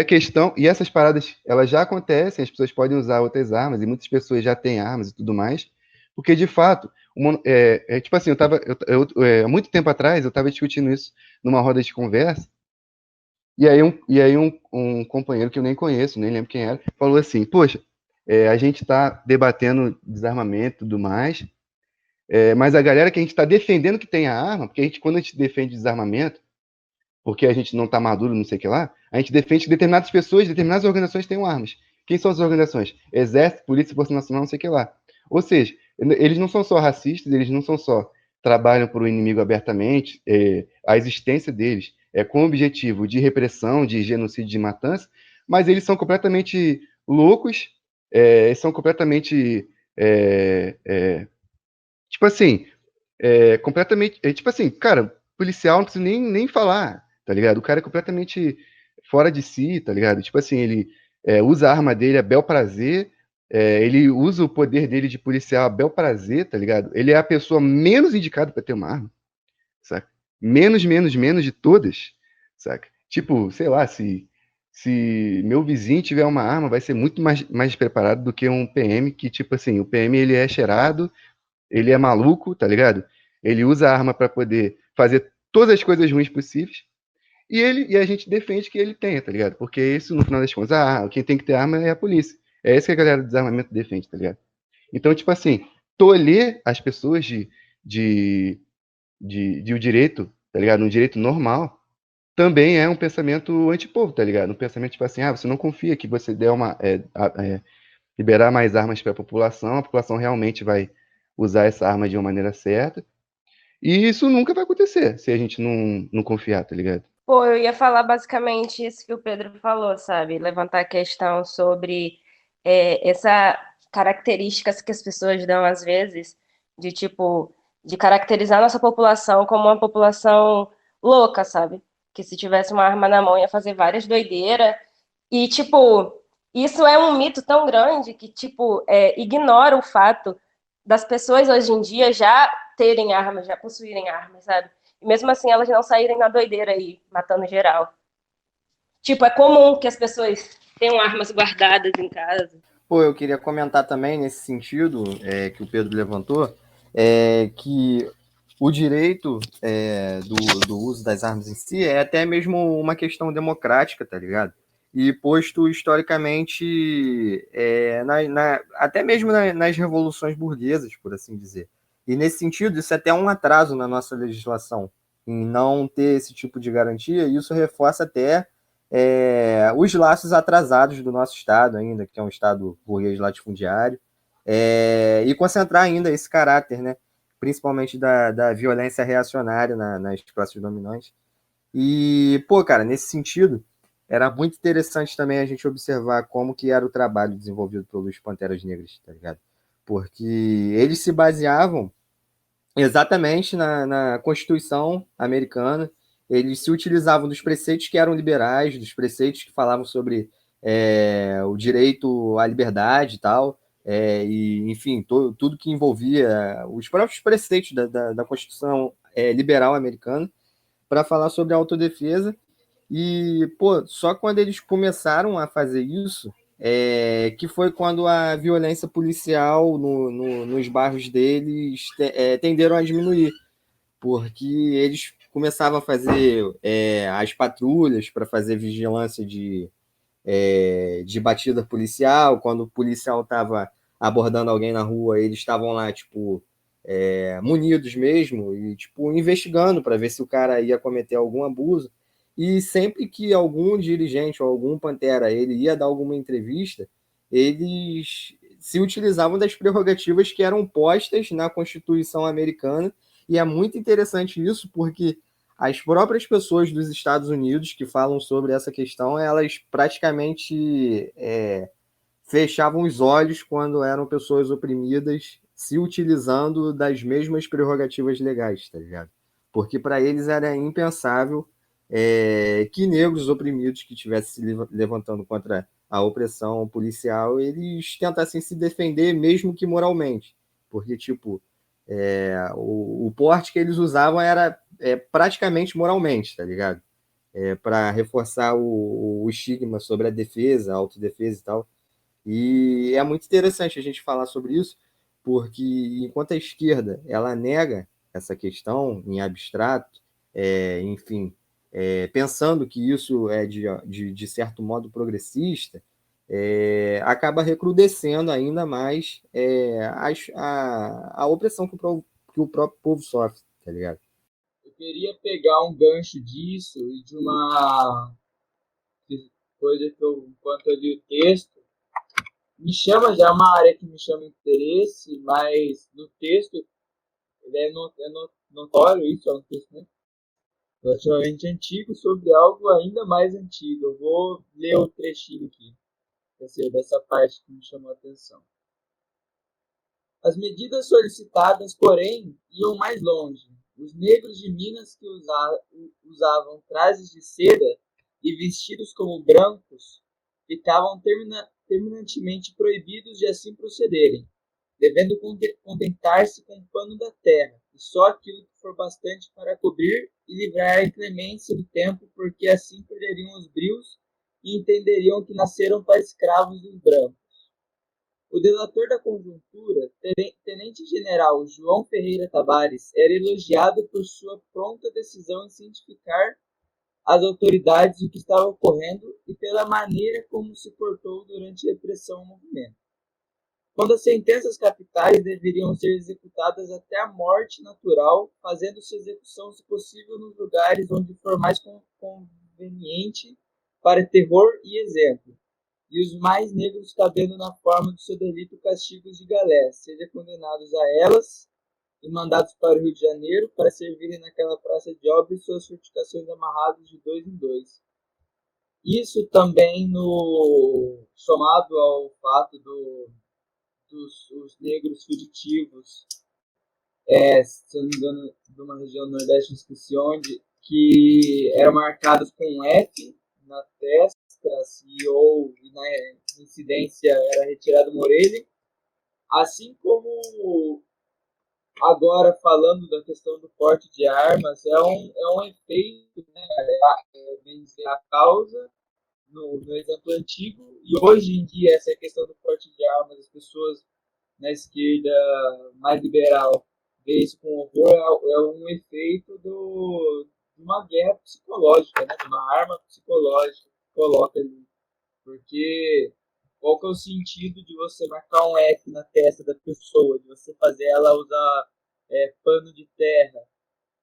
essas paradas, elas já acontecem, as pessoas podem usar outras armas, e muitas pessoas já têm armas e tudo mais, porque de fato, tipo assim, há muito tempo atrás, eu estava discutindo isso numa roda de conversa, e aí um companheiro que eu nem conheço, nem lembro quem era, falou assim, poxa, a gente está debatendo desarmamento e tudo mais, mas a galera que a gente está defendendo que tem a arma, porque quando a gente defende desarmamento, porque a gente não está maduro, não sei o que lá, a gente defende que determinadas pessoas, determinadas organizações tenham armas. Quem são as organizações? Exército, Polícia, Força Nacional, não sei o que lá. Ou seja, eles não são só racistas, eles não são só trabalham para o inimigo abertamente, a existência deles é com o objetivo de repressão, de genocídio, de matança, mas eles são completamente loucos, são completamente, tipo assim, completamente, tipo assim, cara, policial não precisa nem falar, tá ligado? O cara é completamente fora de si, tá ligado? Tipo assim, ele usa a arma dele a bel prazer, ele usa o poder dele de policial a bel prazer, tá ligado? Ele é a pessoa menos indicada pra ter uma arma, saca? Menos de todas, saca? Tipo, sei lá, se meu vizinho tiver uma arma, vai ser muito mais preparado do que um PM que, tipo assim, o PM ele é cheirado, ele é maluco, tá ligado? Ele usa a arma pra poder fazer todas as coisas ruins possíveis e a gente defende que ele tenha, tá ligado? Porque isso, no final das contas, quem tem que ter arma é a polícia. É isso que a galera do desarmamento defende, tá ligado? Então, tipo assim, tolher as pessoas de, de um direito, tá ligado? Um direito normal, também é um pensamento antipovo, tá ligado? Um pensamento tipo assim, você não confia que você der liberar mais armas para a população realmente vai usar essa arma de uma maneira certa. E isso nunca vai acontecer se a gente não confiar, tá ligado? Pô, eu ia falar basicamente isso que o Pedro falou, sabe? Levantar a questão sobre essa características que as pessoas dão às vezes, de tipo, de caracterizar a nossa população como uma população louca, sabe? Que se tivesse uma arma na mão ia fazer várias doideiras. E, tipo, isso é um mito tão grande que, tipo, ignora o fato das pessoas hoje em dia já terem armas, já possuírem armas, sabe? E mesmo assim elas não saírem na doideira aí, matando geral. Tipo, é comum que as pessoas tenham armas guardadas em casa. Pô, eu queria comentar também nesse sentido que o Pedro levantou, que o direito do uso das armas em si é até mesmo uma questão democrática, tá ligado? E posto historicamente, até mesmo nas revoluções burguesas, por assim dizer. E nesse sentido, isso é até um atraso na nossa legislação, em não ter esse tipo de garantia, e isso reforça até os laços atrasados do nosso Estado ainda, que é um Estado burguês latifundiário, e concentrar ainda esse caráter, né, principalmente da violência reacionária nas classes dominantes. E, pô, cara, nesse sentido, era muito interessante também a gente observar como que era o trabalho desenvolvido pelos Panteras Negras, tá ligado? Porque eles se baseavam exatamente na Constituição americana. Eles se utilizavam dos preceitos que eram liberais, dos preceitos que falavam sobre o direito à liberdade e tal, e, enfim, tudo que envolvia os próprios preceitos da Constituição liberal americana, para falar sobre a autodefesa. E, pô, só quando eles começaram a fazer isso, que foi quando a violência policial nos bairros deles tenderam a diminuir, porque eles começavam a fazer as patrulhas para fazer vigilância de batida policial. Quando o policial estava abordando alguém na rua, eles estavam lá, tipo, munidos mesmo, e tipo, investigando para ver se o cara ia cometer algum abuso. E sempre que algum dirigente ou algum Pantera ele ia dar alguma entrevista, eles se utilizavam das prerrogativas que eram postas na Constituição americana. E é muito interessante isso, porque as próprias pessoas dos Estados Unidos que falam sobre essa questão, elas praticamente fechavam os olhos quando eram pessoas oprimidas, se utilizando das mesmas prerrogativas legais, tá ligado? Porque para eles era impensável que negros oprimidos que estivessem se levantando contra a opressão policial, eles tentassem se defender, mesmo que moralmente. Porque, tipo, o porte que eles usavam era praticamente moralmente, tá ligado? Para reforçar o estigma sobre a defesa, a autodefesa e tal. E é muito interessante a gente falar sobre isso, porque enquanto a esquerda ela nega essa questão em abstrato, enfim, pensando que isso é de certo modo progressista, acaba recrudescendo ainda mais a opressão que o próprio povo sofre, tá ligado? Eu queria pegar um gancho disso e de uma coisa que enquanto eu li o texto, me chama, já é uma área que me chama interesse, mas no texto, notório isso, é um texto, né, relativamente antigo sobre algo ainda mais antigo. Eu vou ler o trechinho aqui, dessa parte que me chamou a atenção. As medidas solicitadas, porém, iam mais longe. Os negros de Minas que usavam trajes de seda e vestidos como brancos ficavam terminantemente proibidos de assim procederem, devendo contentar-se com o pano da terra, e só aquilo que for bastante para cobrir e livrar a inclemência do tempo, porque assim perderiam os brios e entenderiam que nasceram para escravos dos brancos. O delator da conjuntura, tenente-general João Ferreira Tabares, era elogiado por sua pronta decisão em cientificar às autoridades o que estava ocorrendo e pela maneira como se portou durante a repressão ao movimento. Quando as sentenças capitais deveriam ser executadas até a morte natural, fazendo sua execução, se possível, nos lugares onde for mais conveniente para terror e exemplo, e os mais negros cabendo na forma do seu delito castigos de galé, seja condenados a elas e mandados para o Rio de Janeiro para servirem naquela praça de obra e suas fortificações amarradas de 2 em 2. Isso também somado ao fato dos negros fugitivos, se eu não me engano, de uma região do Nordeste, esqueci onde, que eram marcados com F na testa, e na incidência era retirado uma orelha, assim como agora falando da questão do porte de armas, é um efeito, né, bem dizer, a causa no exemplo antigo, e hoje em dia essa questão do porte de armas, as pessoas na esquerda mais liberal vê isso com horror, é um efeito de uma guerra psicológica, né, de uma arma psicológica que coloca ali. Porque qual que é o sentido de você marcar um F na testa da pessoa, de você fazer ela usar pano de terra,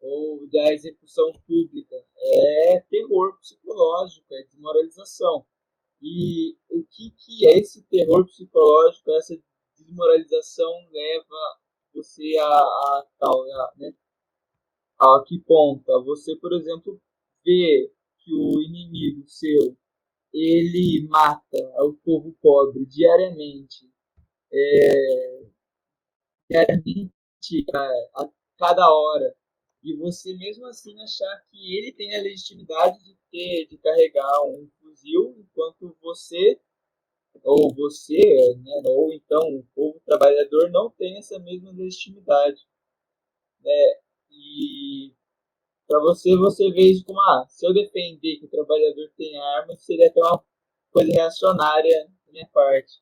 ou da execução pública? É terror psicológico, é desmoralização. E o que é esse terror psicológico, essa desmoralização leva você né? A que ponto? A você, por exemplo, ver que o inimigo seu ele mata o povo pobre diariamente, a cada hora, e você mesmo assim achar que ele tem a legitimidade de carregar um fuzil, enquanto você, né, ou então o povo trabalhador não tem essa mesma legitimidade, né? E para você vê isso como, se eu defender que o trabalhador tem armas, seria até uma coisa reacionária da minha parte.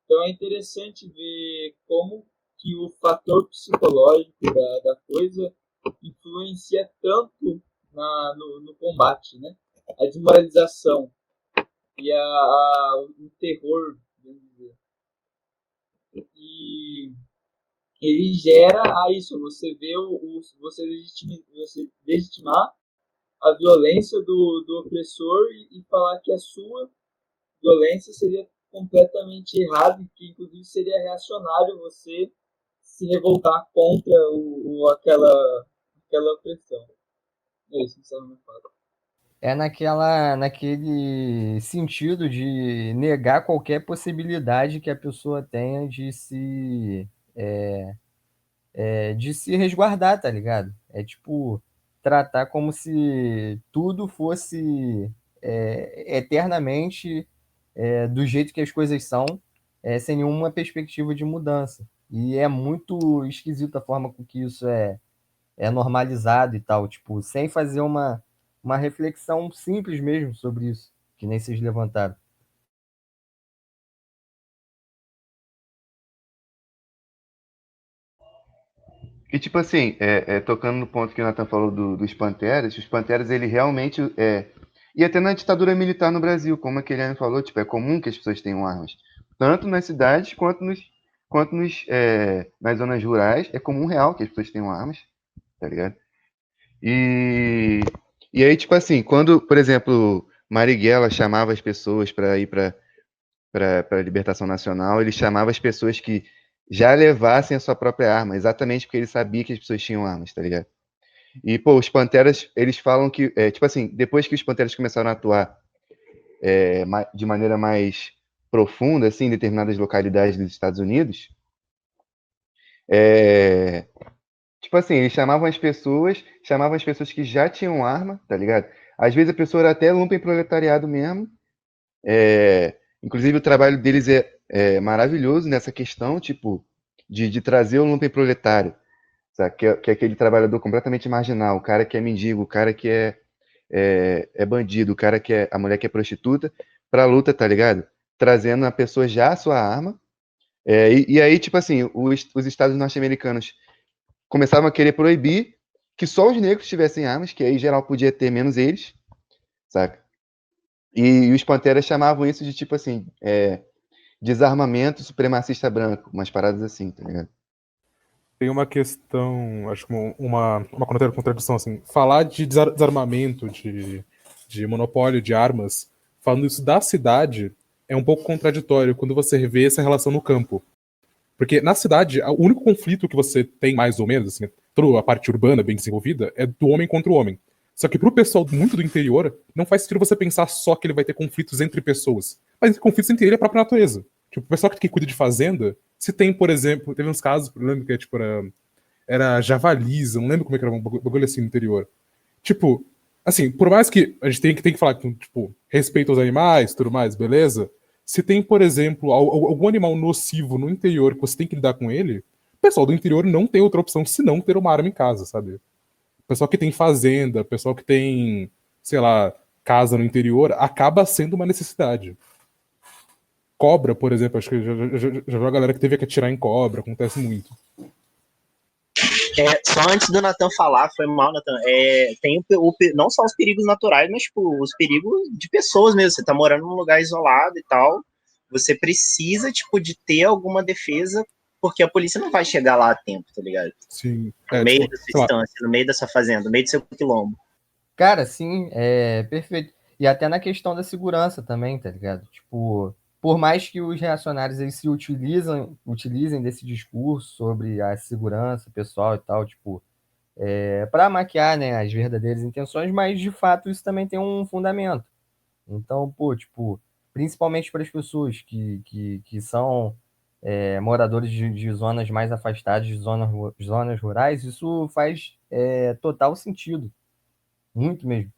Então é interessante ver como que o fator psicológico da coisa influencia tanto no combate, né? A desmoralização e o terror, vamos dizer. E ele gera isso, você vê você legitimar a violência do opressor e falar que a sua violência seria completamente errada e que inclusive seria reacionário você se revoltar contra aquela opressão. É isso que você me fala. É naquele sentido de negar qualquer possibilidade que a pessoa tenha de se resguardar, tá ligado? É tipo tratar como se tudo fosse eternamente do jeito que as coisas são, sem nenhuma perspectiva de mudança. E é muito esquisito a forma com que isso é normalizado e tal, tipo, sem fazer uma reflexão simples mesmo sobre isso, que nem vocês levantaram. E tipo assim, tocando no ponto que o Nathan falou dos Panteras, os Panteras, ele realmente e até na ditadura militar no Brasil, como a Keliane falou, tipo, é comum que as pessoas tenham armas. Tanto nas cidades nas zonas rurais, é comum real que as pessoas tenham armas, tá ligado? E, e aí, tipo assim, quando, por exemplo, Marighella chamava as pessoas para ir para a libertação nacional, ele chamava as pessoas que já levassem a sua própria arma, exatamente porque ele sabia que as pessoas tinham armas, tá ligado? E, pô, os Panteras, eles falam que, tipo assim, depois que os Panteras começaram a atuar de maneira mais profunda, assim, em determinadas localidades dos Estados Unidos, é, tipo assim, eles chamavam as pessoas que já tinham arma, tá ligado? Às vezes a pessoa era até lumpen-proletariado mesmo. Inclusive o trabalho deles é maravilhoso nessa questão, tipo, de trazer o lumpen-proletário, sabe? Que é aquele trabalhador completamente marginal, o cara que é mendigo, o cara que é bandido, o cara que a mulher que é prostituta, pra luta, tá ligado? Trazendo a pessoa já a sua arma. E aí, tipo assim, os estados norte-americanos começavam a querer proibir que só os negros tivessem armas, que aí em geral podia ter menos eles, saca? E os Panteras chamavam isso de tipo assim, desarmamento supremacista branco, umas paradas assim, tá ligado? Tem uma questão, acho que uma contradição, assim. Falar de desarmamento, de monopólio de armas, falando isso da cidade, é um pouco contraditório quando você vê essa relação no campo. Porque na cidade, o único conflito que você tem, mais ou menos, assim, toda a parte urbana bem desenvolvida, é do homem contra o homem. Só que pro pessoal muito do interior, não faz sentido você pensar só que ele vai ter conflitos entre pessoas. Mas conflitos entre ele e a própria natureza. Tipo, o pessoal que cuida de fazenda, se tem, por exemplo, teve uns casos, eu lembro que tipo, era javalis, eu não lembro como é que era um bagulho assim no interior. Tipo, assim, por mais que a gente tem que falar que, tipo, respeito aos animais, tudo mais, beleza? Se tem, por exemplo, algum animal nocivo no interior que você tem que lidar com ele, o pessoal do interior não tem outra opção senão ter uma arma em casa, sabe? O pessoal que tem fazenda, o pessoal que tem, sei lá, casa no interior, acaba sendo uma necessidade. Cobra, por exemplo, acho que já viu a galera que teve que atirar em cobra, acontece muito. Só antes do Nathan falar, foi mal, Nathan. Tem não só os perigos naturais, mas tipo, os perigos de pessoas mesmo. Você tá morando num lugar isolado e tal. Você precisa, tipo, de ter alguma defesa, porque a polícia não vai chegar lá a tempo, tá ligado? Sim. No meio tipo, da sua estância, no meio da sua fazenda, no meio do seu quilombo. Cara, sim, perfeito. E até na questão da segurança também, tá ligado? Tipo, por mais que os reacionários eles utilizem desse discurso sobre a segurança pessoal e tal, tipo, para maquiar, né, as verdadeiras intenções, mas de fato isso também tem um fundamento. Então, pô, tipo, principalmente para as pessoas que são moradores de zonas mais afastadas, de zonas rurais, isso faz total sentido, muito mesmo.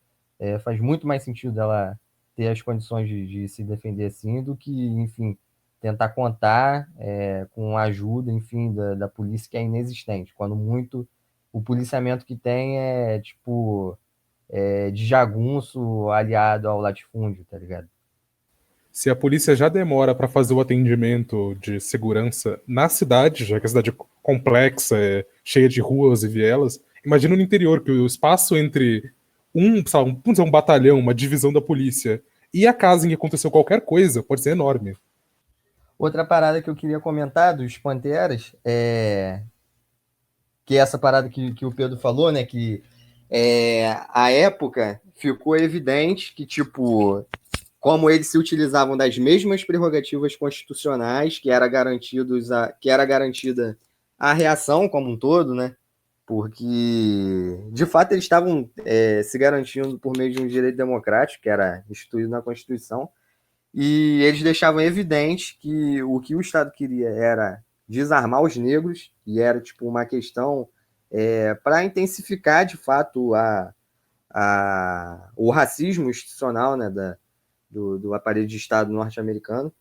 Faz muito mais sentido dela ter as condições de se defender assim do que, enfim, tentar contar com a ajuda, enfim, da polícia que é inexistente. Quando muito o policiamento que tem é, tipo, de jagunço aliado ao latifúndio, tá ligado? Se a polícia já demora para fazer o atendimento de segurança na cidade, já que a cidade é complexa, cheia de ruas e vielas, imagina no interior, que o espaço entre vamos dizer, um batalhão, uma divisão da polícia, e a casa em que aconteceu qualquer coisa pode ser enorme. Outra parada que eu queria comentar dos Panteras que é essa parada que o Pedro falou, né? Que a época ficou evidente que, tipo, como eles se utilizavam das mesmas prerrogativas constitucionais que era garantida a reação como um todo, né? Porque, de fato, eles estavam se garantindo por meio de um direito democrático que era instituído na Constituição, e eles deixavam evidente que o Estado queria era desarmar os negros, e era tipo uma questão para intensificar, de fato, o racismo institucional, né, do aparelho de Estado norte-americano.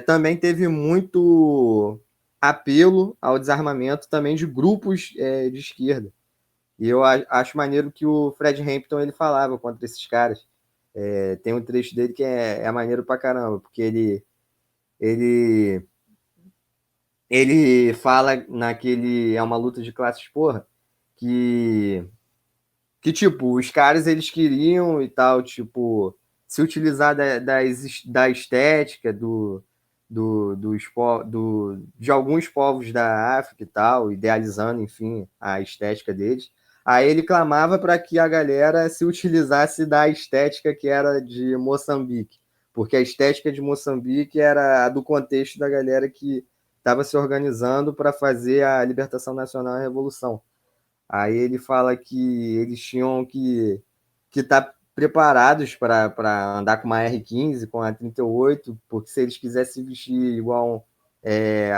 Também teve muito apelo ao desarmamento também de grupos de esquerda. E eu acho maneiro que o Fred Hampton ele falava contra esses caras. Tem um trecho dele que é maneiro pra caramba, porque ele fala naquele É uma luta de classes, porra, que tipo, os caras eles queriam e tal, tipo, se utilizar da estética de alguns povos da África e tal, idealizando, enfim, a estética deles. Aí ele clamava para que a galera se utilizasse da estética que era de Moçambique, porque a estética de Moçambique era a do contexto da galera que estava se organizando para fazer a libertação nacional e a revolução. Aí ele fala que eles tinham que estar preparados para andar com uma R15, com a 38, porque se eles quisessem vestir igual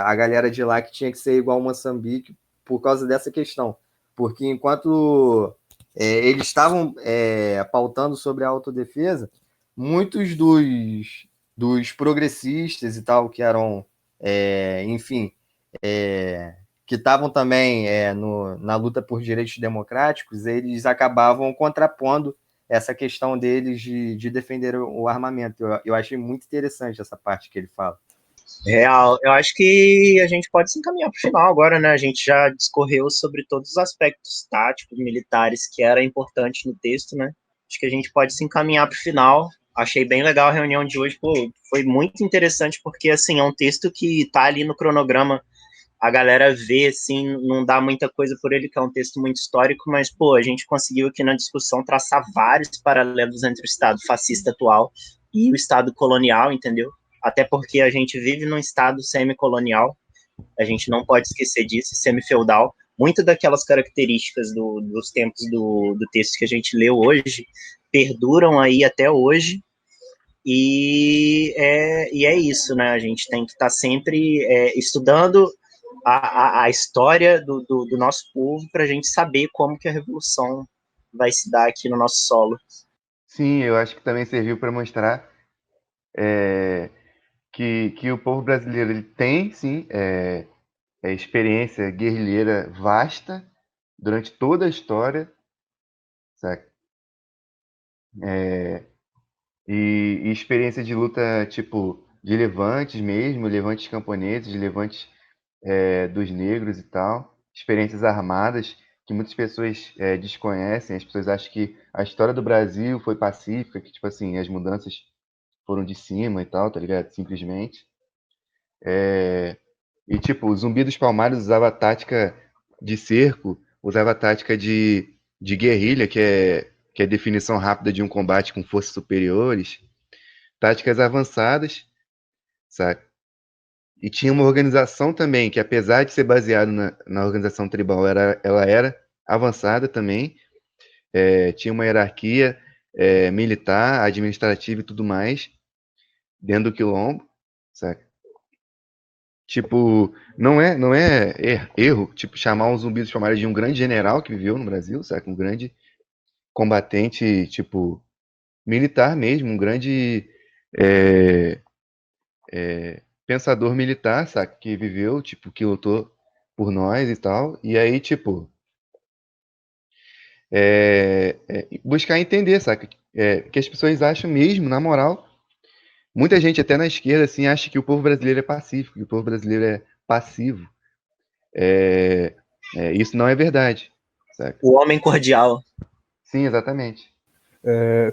a galera de lá, que tinha que ser igual Moçambique, por causa dessa questão. Porque enquanto eles estavam pautando sobre a autodefesa, muitos dos progressistas e tal, que eram, enfim, que estavam também na luta por direitos democráticos, eles acabavam contrapondo essa questão deles de defender o armamento. Eu achei muito interessante essa parte que ele fala. Real. Eu acho que a gente pode se encaminhar para o final agora, né? A gente já discorreu sobre todos os aspectos táticos, militares, que era importante no texto, né? Acho que a gente pode se encaminhar para o final. Achei bem legal a reunião de hoje, pô, foi muito interessante, porque, assim, é um texto que tá ali no cronograma, a galera vê, assim, não dá muita coisa por ele, que é um texto muito histórico, mas, pô, a gente conseguiu aqui na discussão traçar vários paralelos entre o Estado fascista atual e o Estado colonial, entendeu? Até porque a gente vive num Estado semicolonial, a gente não pode esquecer disso, semi-feudal. Muitas daquelas características dos tempos do texto que a gente leu hoje perduram aí até hoje, e é isso, né? A gente tem que estar sempre estudando a história do nosso povo para a gente saber como que a revolução vai se dar aqui no nosso solo. Sim, eu acho que também serviu para mostrar que o povo brasileiro ele tem, sim, experiência guerrilheira vasta durante toda a história, saca? E experiência de luta, tipo, de levantes mesmo, levantes camponeses, levantes dos negros e tal, experiências armadas que muitas pessoas desconhecem. As pessoas acham que a história do Brasil foi pacífica, que, tipo assim, as mudanças foram de cima e tal, tá ligado? Simplesmente. E, tipo, o Zumbi dos Palmares usava tática de cerco, usava tática de guerrilha, que é definição rápida de um combate com forças superiores, táticas avançadas, sabe? E tinha uma organização também, que apesar de ser baseado na organização tribal, ela era avançada também, tinha uma hierarquia militar, administrativa e tudo mais, dentro do quilombo, sabe? Tipo, não é erro, tipo, chamar um Zumbi dos Palmares de um grande general que viveu no Brasil, sabe? Um grande combatente, tipo, militar mesmo, um grande é, pensador militar, sabe? Que viveu, tipo, que lutou por nós e tal. E aí, tipo, buscar entender, sabe? Que as pessoas acham mesmo, na moral, muita gente até na esquerda, assim, acha que o povo brasileiro é pacífico, que o povo brasileiro é passivo. Isso não é verdade, sabe? O homem cordial. Sim, exatamente.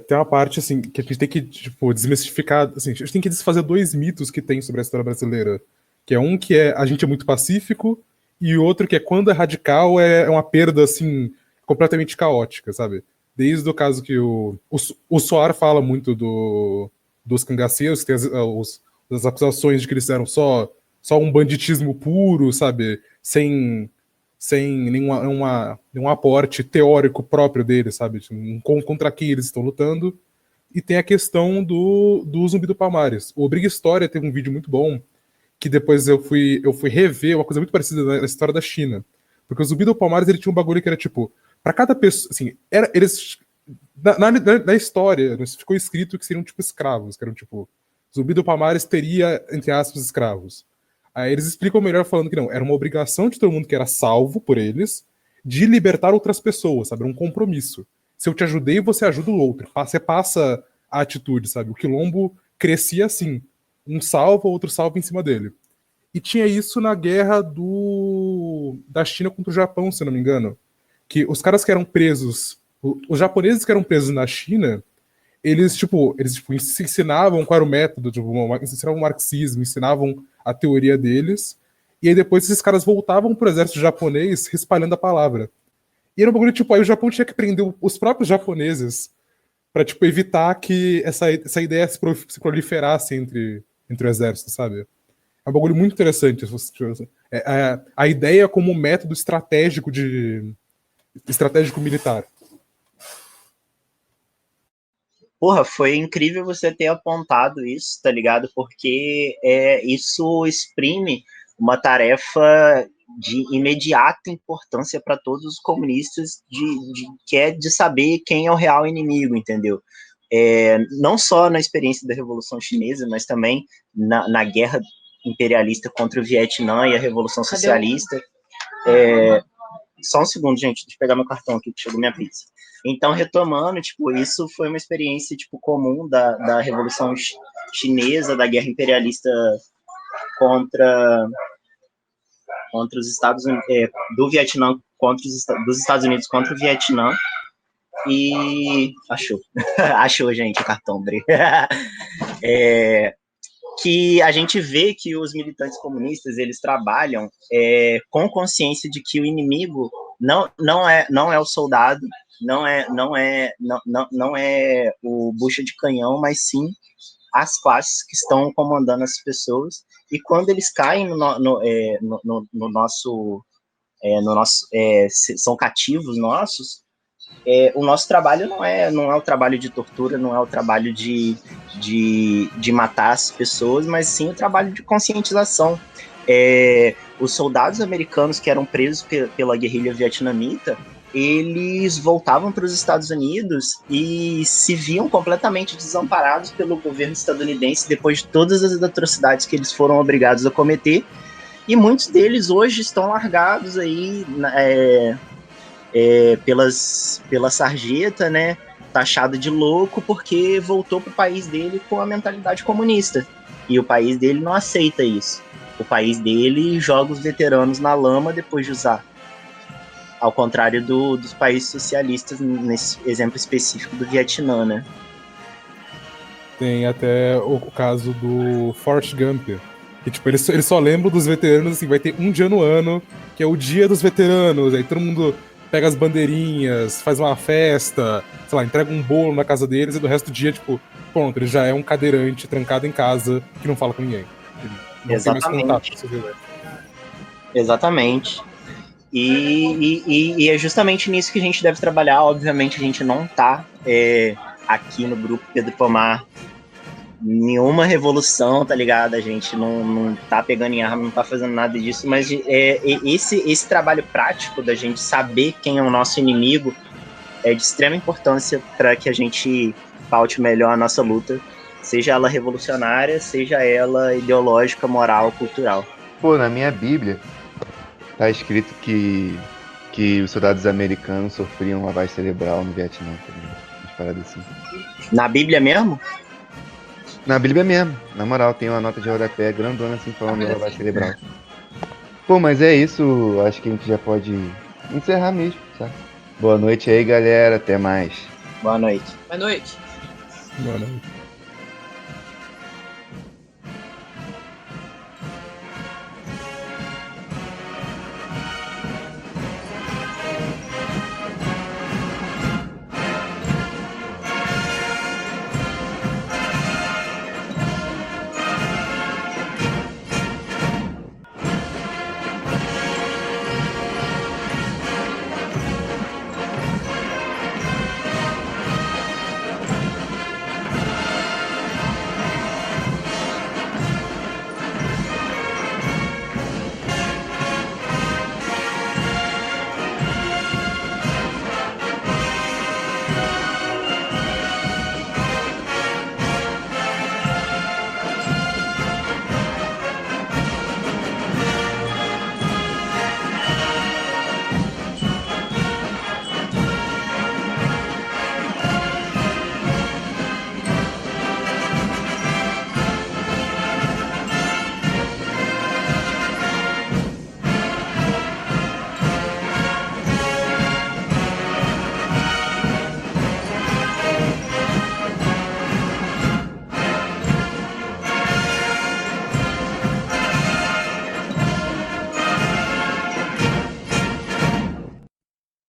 Tem uma parte, assim, que a gente tem que, tipo, desmistificar, assim, a gente tem que desfazer dois mitos que tem sobre a história brasileira, que é um que a gente é muito pacífico, e outro que quando é radical é uma perda, assim, completamente caótica, sabe? Desde o caso que o Soar fala muito dos cangaceiros, que tem as acusações de que eles eram só um banditismo puro, sabe? Sem nenhum aporte teórico próprio deles, sabe? Contra quem eles estão lutando. E tem a questão do Zumbi do Palmares. O Briga História teve um vídeo muito bom, que depois eu fui rever uma coisa muito parecida na história da China. Porque o Zumbi do Palmares, ele tinha um bagulho que era tipo, para cada pessoa, assim, eles na história ficou escrito que seriam tipo escravos, que eram tipo, Zumbi do Palmares teria, entre aspas, escravos. Aí eles explicam melhor falando que não, era uma obrigação de todo mundo que era salvo por eles de libertar outras pessoas, sabe? Era um compromisso. Se eu te ajudei, você ajuda o outro. Você passa a atitude, sabe? O quilombo crescia assim. Um salva, outro salva em cima dele. E tinha isso na guerra da China contra o Japão, se não me engano. Que os caras que eram presos, os japoneses que eram presos na China, eles ensinavam qual era o método, ensinavam o marxismo, ensinavam a teoria deles, e aí depois esses caras voltavam pro exército japonês espalhando a palavra. E era um bagulho, tipo, aí o Japão tinha que prender os próprios japoneses pra tipo, evitar que essa ideia se proliferasse entre o exército, sabe? É um bagulho muito interessante. A ideia como método estratégico militar. Porra, foi incrível você ter apontado isso, tá ligado? Porque isso exprime uma tarefa de imediata importância para todos os comunistas, que é de saber quem é o real inimigo, entendeu? Não só na experiência da Revolução Chinesa, mas também na guerra imperialista contra o Vietnã e a Revolução Socialista. Só um segundo, gente, deixa eu pegar meu cartão aqui, que chegou minha pizza. Então, retomando, tipo, isso foi uma experiência, tipo, comum da Revolução Chinesa, da guerra imperialista contra os Estados Unidos, do Vietnã dos Estados Unidos contra o Vietnã. E achou, gente, o cartão, Bre. Que a gente vê que os militantes comunistas, eles trabalham com consciência de que o inimigo não é o soldado, não é o bucha de canhão, mas sim as classes que estão comandando as pessoas. E quando eles caem no nosso são cativos nossos, o nosso trabalho não é o trabalho de tortura, não é o trabalho de matar as pessoas, mas sim o trabalho de conscientização. Os soldados americanos que eram presos pela guerrilha vietnamita, eles voltavam para os Estados Unidos e se viam completamente desamparados pelo governo estadunidense depois de todas as atrocidades que eles foram obrigados a cometer, e muitos deles hoje estão largados aí pela sarjeta, né, taxado de louco porque voltou pro país dele com a mentalidade comunista. E o país dele não aceita isso. O país dele joga os veteranos na lama depois de usar. Ao contrário dos países socialistas, nesse exemplo específico do Vietnã, né? Tem até o caso do Forrest Gump, que tipo, eles só lembram dos veteranos, assim, vai ter um dia no ano, que é o dia dos veteranos, aí todo mundo pega as bandeirinhas, faz uma festa, sei lá, entrega um bolo na casa deles, e do resto do dia, tipo, pronto, ele já é um cadeirante trancado em casa que não fala com ninguém. Ele não Exatamente. tem mais contato com você. Exatamente. E é justamente nisso que a gente deve trabalhar. Obviamente, a gente não tá aqui no grupo Pedro Pomar nenhuma revolução, tá ligado? A gente não tá pegando em arma, não tá fazendo nada disso, mas esse trabalho prático da gente saber quem é o nosso inimigo é de extrema importância para que a gente paute melhor a nossa luta, seja ela revolucionária, seja ela ideológica, moral, cultural. Pô, na minha Bíblia tá escrito que os soldados americanos sofriam lavagem cerebral no Vietnã, umas paradas assim. Na Bíblia mesmo? Na Bíblia mesmo, na moral, tem uma nota de rodapé grandona assim falando de lavagem cerebral. Pô, mas é isso, acho que a gente já pode encerrar mesmo, sabe? Boa noite aí, galera, até mais. Boa noite. Boa noite. Boa noite.